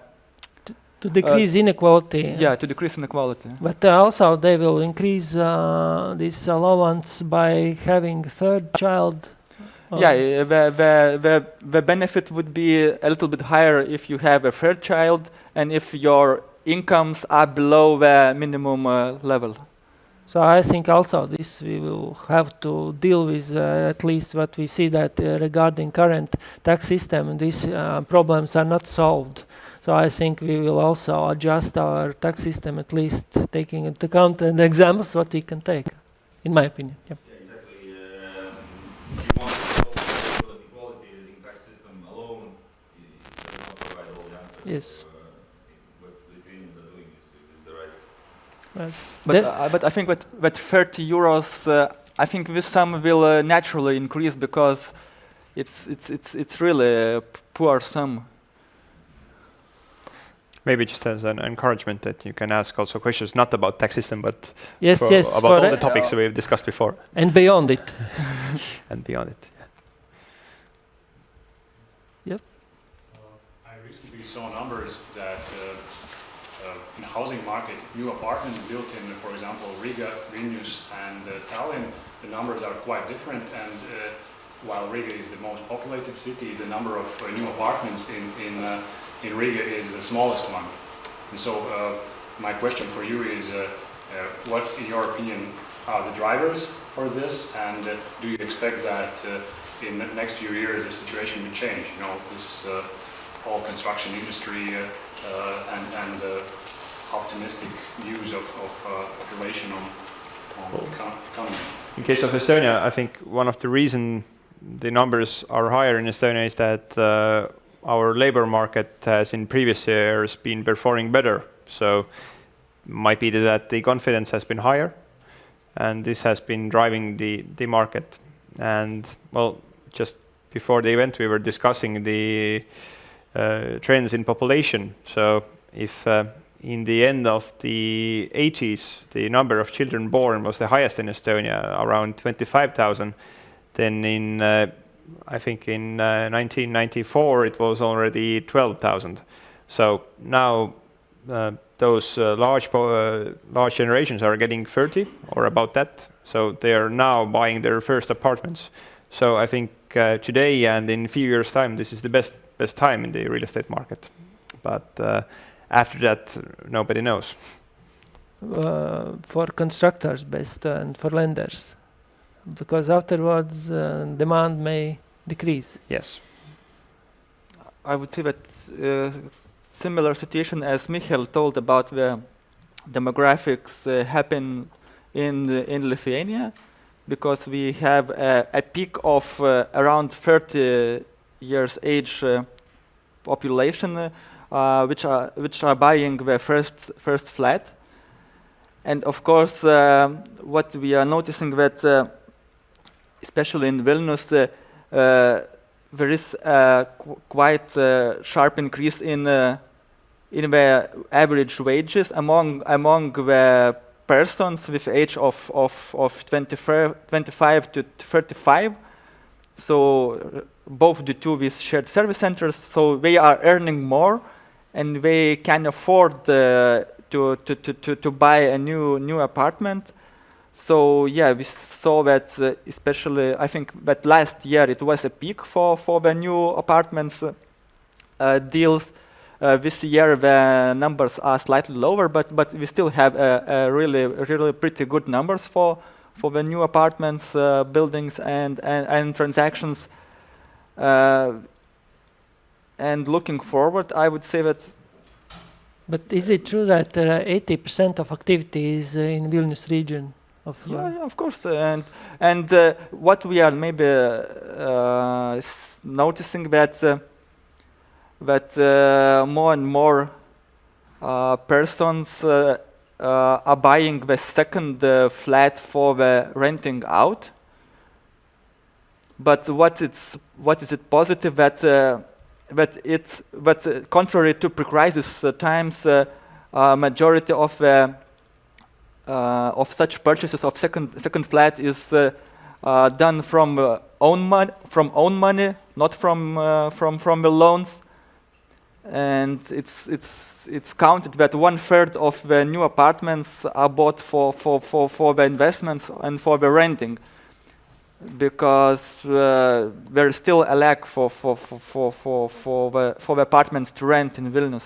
to decrease inequality. Yeah, to decrease inequality. But also they will increase this allowance by having third child. Yeah, the benefit would be a little bit higher if you have a third child and if your incomes are below the minimum level. So I think also this we will have to deal with at least what we see that regarding current tax system, these problems are not solved. So I think we will also adjust our tax system, at least taking into account the examples what we can take, in my opinion. Yep. Yeah, exactly. If you want to solve social inequality, I think tax system alone does not provide all the answers. Yes. So, what Lithuanians are doing is the right. Right. But I think that 30 euros, I think this sum will naturally increase because it's really a poor sum. Maybe just as an encouragement that you can ask also questions not about tax system, but yes, about all the topics we've discussed before. And beyond it. And beyond it. Yeah. Yep. I recently saw numbers that in the housing market, new apartments built in, for example, Riga, Vilnius, and Tallinn, the numbers are quite different. And while Riga is the most populated city, the number of new apartments in Riga is the smallest one. And so my question for you is, what, in your opinion, are the drivers for this? And do you expect that in the next few years the situation will change? You know, this whole construction industry and optimistic views of population on economy. In case of Estonia, I think one of the reasons the numbers are higher in Estonia is that our labor market has in previous years been performing better. So might be that the confidence has been higher and this has been driving the market. And well, just before the event we were discussing the trends in population. So if in the end of the 80s the number of children born was the highest in Estonia, around 25,000, then in I think in 1994 it was already 12,000. So now those large generations are getting 30 or about that, so they are now buying their first apartments. So I think today and in a few years' time, this is the best time in the real estate market. But after that, nobody knows. For constructors best and for lenders, because afterwards demand may decrease. Yes. I would say that similar situation as Michael told about the demographics happen in Lithuania, because we have a peak of around 30 years age population which are buying the first flat. And of course, what we are noticing that, especially in Vilnius, there is quite a sharp increase in the average wages among the persons with age of 25 to 35. So both the two with shared service centers, so they are earning more, and they can afford to buy a new apartment. So yeah, we saw that especially, I think that last year it was a peak for the new apartments deals. This year the numbers are slightly lower, but we still have really pretty good numbers for the new apartments buildings and transactions. And looking forward, I would say that. But is it true that 80% of activity is in Vilnius region? Yeah, of course. And what we are maybe noticing that more and more persons are buying the second flat for the renting out. But what is it positive that contrary to pre-crisis times, majority of such purchases of second flat is done from own money, not from the loans, and it's counted that 1/3 of the new apartments are bought for the investments and for the renting, because there is still a lack for the apartments to rent in Vilnius.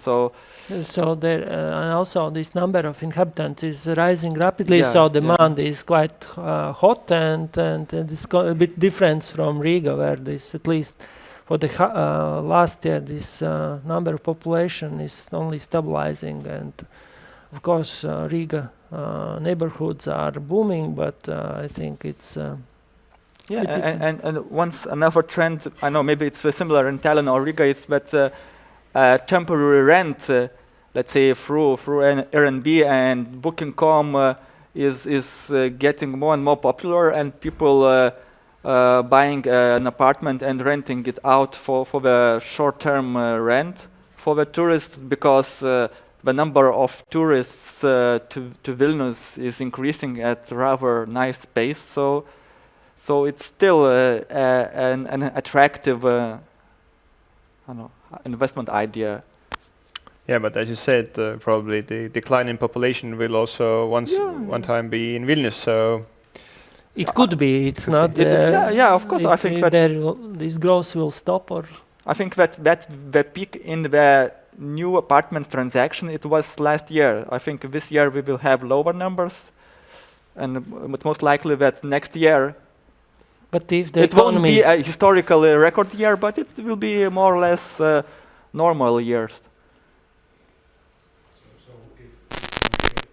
So there, and also this number of inhabitants is rising rapidly. So demand is quite hot, and it's a bit different from Riga, where this, at least for the last year, this number of population is only stabilizing. And of course, Riga neighborhoods are booming, but I think it's. And once another trend, I know maybe it's similar in Tallinn or Riga, is that temporary rent, let's say through an Airbnb and Booking.com is getting more and more popular, and people buying an apartment and renting it out for the short-term rent for the tourists, because the number of tourists to Vilnius is increasing at rather nice pace. So it's still an attractive investment idea. Yeah, but as you said, probably the decline in population will also one time be in Vilnius. So it could be. It's not. Of course. I think that this growth will stop, or I think that the peak in the new apartments transaction, it was last year. I think this year we will have lower numbers, and most likely that next year. But if the it won't be a historical record year, but it will be more or less normal years. So if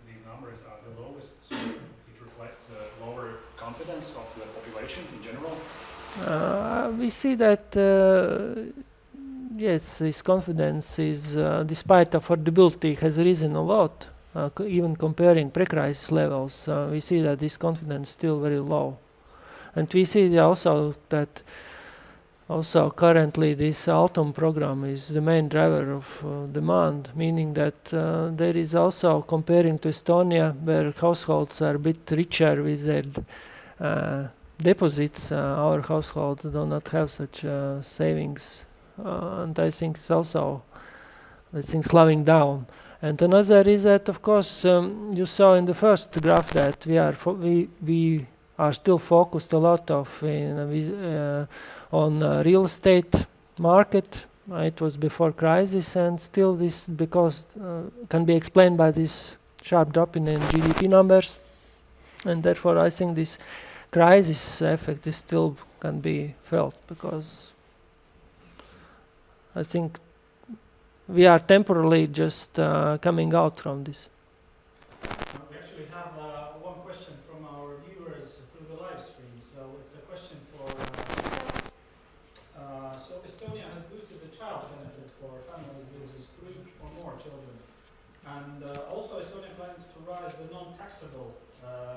these numbers are the lowest, so it reflects lower confidence of the population in general? We see that, yes, this confidence is, despite affordability, has risen a lot. Even comparing pre-crisis levels, we see that this confidence is still very low. And we see also that currently this autumn program is the main driver of demand, meaning that there is also, comparing to Estonia, where households are a bit richer with their deposits, our households do not have such savings. And I think it's also, slowing down. And another is that, of course, you saw in the first graph that we are still focused a lot on real estate market. It was before crisis, and still this because can be explained by this sharp drop in GDP numbers, and therefore I think this crisis effect is still can be felt, because I think we are temporarily just coming out from this. We actually have one question from our viewers through the live stream. So it's a question for, so Estonia has boosted the child benefit for families with 3 or more children. And also Estonia plans to rise the non-taxable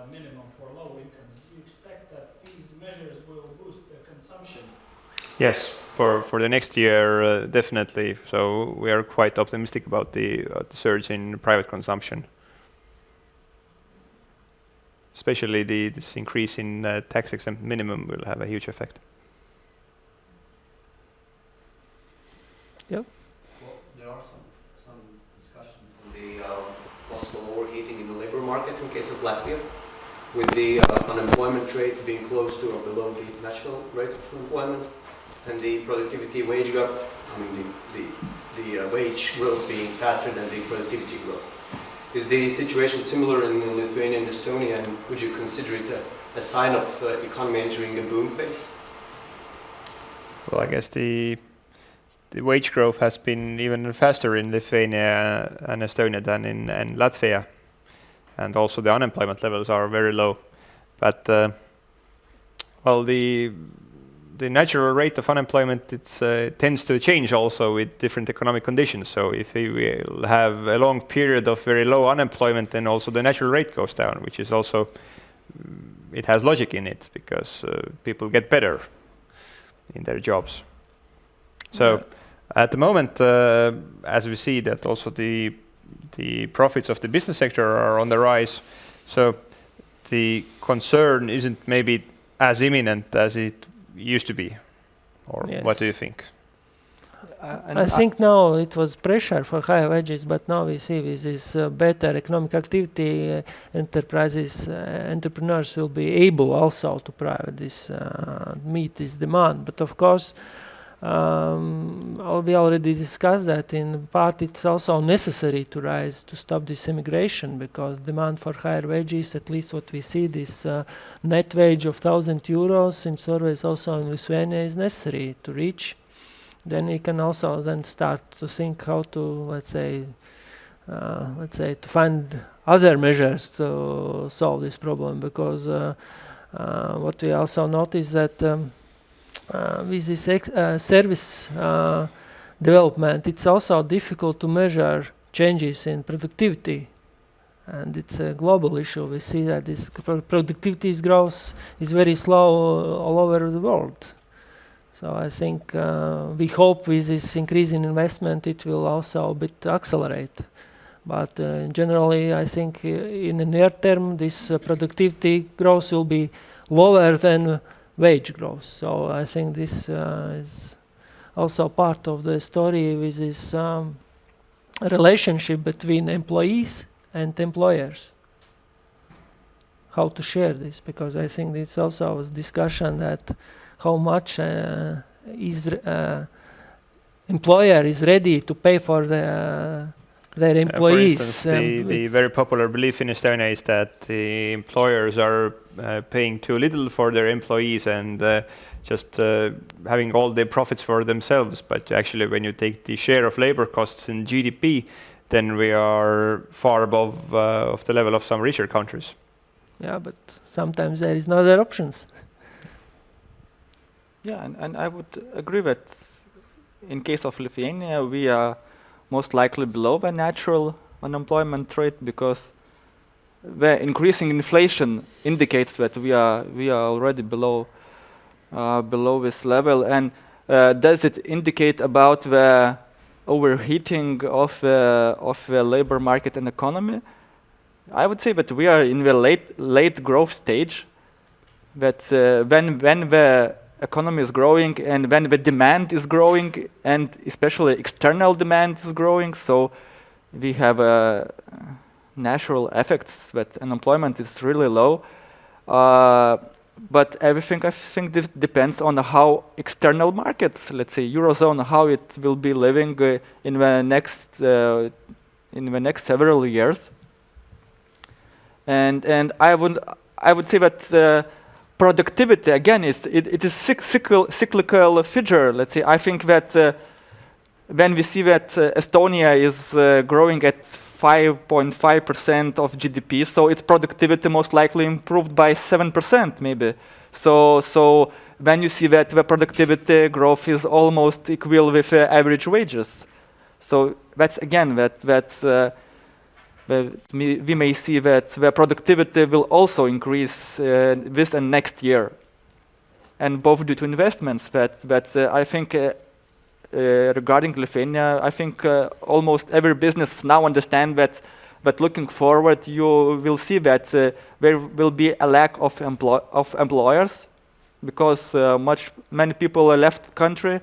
minimum for low incomes. Do you expect that these measures will boost the consumption? Yes, for the next year, definitely. So we are quite optimistic about the surge in private consumption. Especially this increase in tax-exempt minimum will have a huge effect. Yep. Well, there are some discussions on the possible overheating in the labor market in case of Latvia, with the unemployment rate being close to or below the national rate of employment, and the productivity wage gap, I mean the wage growth being faster than the productivity growth. Is the situation similar in Lithuania and Estonia, and would you consider it a sign of economy entering a boom phase? Well, I guess the wage growth has been even faster in Lithuania and Estonia than in Latvia, and also the unemployment levels are very low. But well, the natural rate of unemployment tends to change also with different economic conditions. So if we will have a long period of very low unemployment, then also the natural rate goes down, which is also, it has logic in it, because people get better in their jobs. So at the moment, as we see that also the profits of the business sector are on the rise, so the concern isn't maybe as imminent as it used to be, or Yes. What do you think? I think now it was pressure for higher wages, but now we see with this better economic activity, entrepreneurs will be able also to meet this demand. But of course, we already discussed that in part it's also necessary to rise to stop this immigration, because demand for higher wages, at least what we see, this net wage of 1,000 euros in surveys also in Lithuania is necessary to reach. Then we can also then start to think how to, let's say to find other measures to solve this problem, because what we also notice that with this service development, it's also difficult to measure changes in productivity, and it's a global issue. We see that this productivity growth is very slow all over the world. So I think we hope with this increase in investment it will also a bit accelerate. But generally I think in the near term this productivity growth will be lower than wage growth. So I think this is also part of the story with this relationship between employees and employers. How to share this, because I think it's also a discussion that how much employer is ready to pay for their employees. For instance, the very popular belief in Estonia is that the employers are paying too little for their employees and just having all the profits for themselves. But actually, when you take the share of labor costs in GDP, then we are far above of the level of some richer countries. Yeah, but sometimes there is no other options. Yeah, and I would agree that in case of Lithuania, we are most likely below the natural unemployment rate, because the increasing inflation indicates that we are already below this level. And does it indicate about the overheating of the labor market and economy? I would say that we are in the late growth stage. That when the economy is growing and when the demand is growing, and especially external demand is growing, so we have natural effects that unemployment is really low. But everything, I think, depends on how external markets, let's say Eurozone, how it will be living in the next several years. And I would say that productivity again it is cyclical feature. Let's say I think that when we see that Estonia is growing at 5.5% of GDP, so its productivity most likely improved by 7% maybe. So when you see that the productivity growth is almost equal with average wages, so that's again we may see that the productivity will also increase this and next year, and both due to investments. But I think. Regarding Lithuania, I think almost every business now understand that. But looking forward, you will see that there will be a lack of employers because many people left country.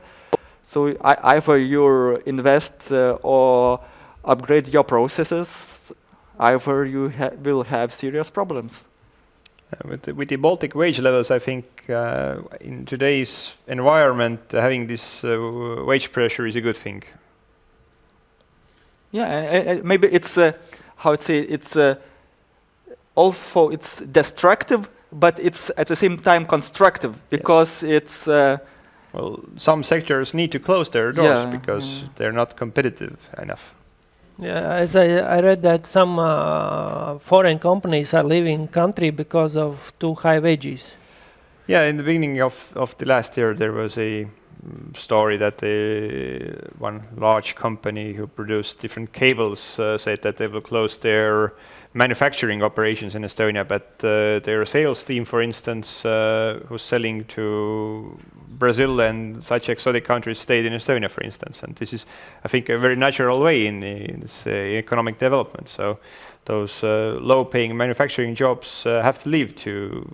So either you invest or upgrade your processes, either you will have serious problems. With the Baltic wage levels, I think in today's environment, having this wage pressure is a good thing. Yeah, and maybe it's how to say it's also it's destructive, but it's at the same time constructive because it's. Well, some sectors need to close their doors because they're not competitive enough. Yeah, as I read that some foreign companies are leaving country because of too high wages. Yeah, in the beginning of the last year, there was a story that one large company who produced different cables said that they will close their manufacturing operations in Estonia, but their sales team, for instance, who's selling to Brazil and such exotic countries stayed in Estonia, for instance. And this is, I think, a very natural way in this economic development. So those low-paying manufacturing jobs have to leave to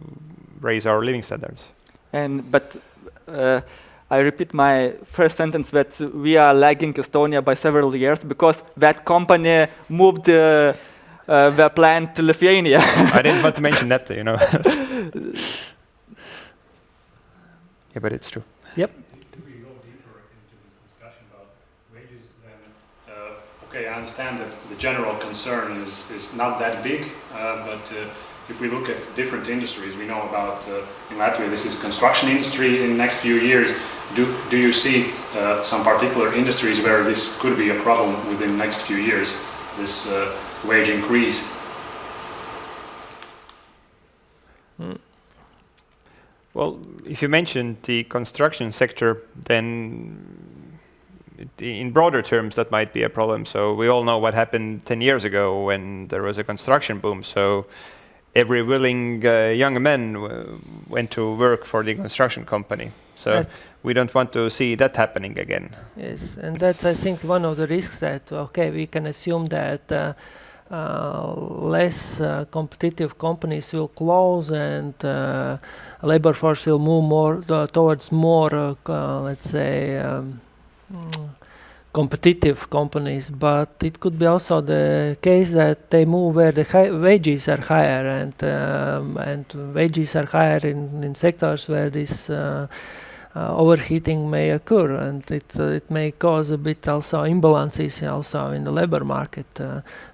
raise our living standards. But I repeat my first sentence that we are lagging Estonia by several years because that company moved the plant to Lithuania. I didn't want to mention that, you know. Yeah, but it's true. Yep. If we go deeper into this discussion about wages, then okay, I understand that the general concern is not that big, but if we look at different industries, we know about in Latvia this is construction industry in the next few years. Do you see some particular industries where this could be a problem within the next few years, this wage increase? Well, if you mentioned the construction sector, then in broader terms that might be a problem. So we all know what happened 10 years ago when there was a construction boom. So every willing young man went to work for the construction company. So we don't want to see that happening again. Yes, and that's, I think, one of the risks that, okay, we can assume that less competitive companies will close and labor force will move more towards more, let's say, competitive companies. But it could be also the case that they move where the wages are higher, and wages are higher in sectors where this overheating may occur, and it may cause a bit also imbalances also in the labor market,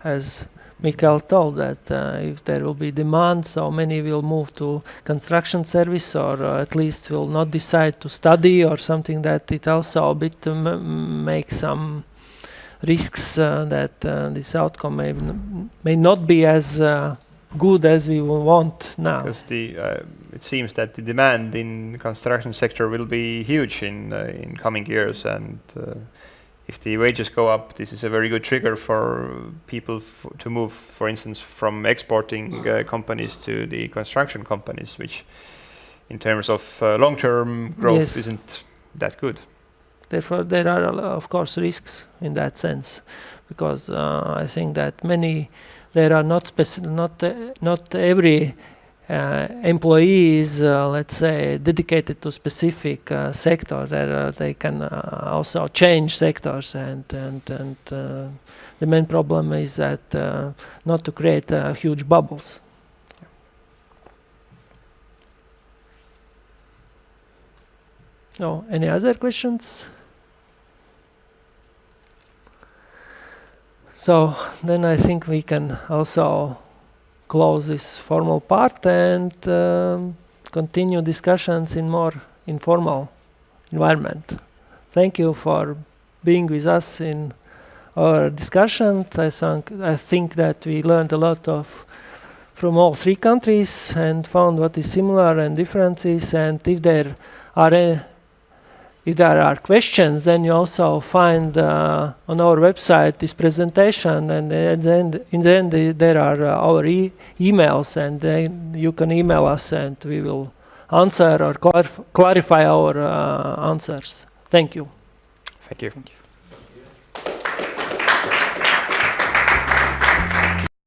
as Mihkel told that if there will be demand, so many will move to construction service, or at least will not decide to study or something, that it also a bit makes some risks that this outcome may not be as good as we want now. Because it seems that the demand in the construction sector will be huge in coming years, and if the wages go up, this is a very good trigger for people to move, for instance, from exporting companies to the construction companies, which in terms of long-term growth isn't that good. Therefore, there are, of course, risks in that sense, because I think that there are not every employees, let's say, dedicated to specific sector, that they can also change sectors, and the main problem is that not to create huge bubbles. No, any other questions? So then I think we can also close this formal part and continue discussions in more informal environment. Thank you for being with us in our discussion. I think that we learned a lot from all three countries and found what is similar and differences. And if there are questions, then you also find on our website this presentation, and in the end there are our emails, and then you can email us and we will answer or clarify our answers. Thank you. Thank you.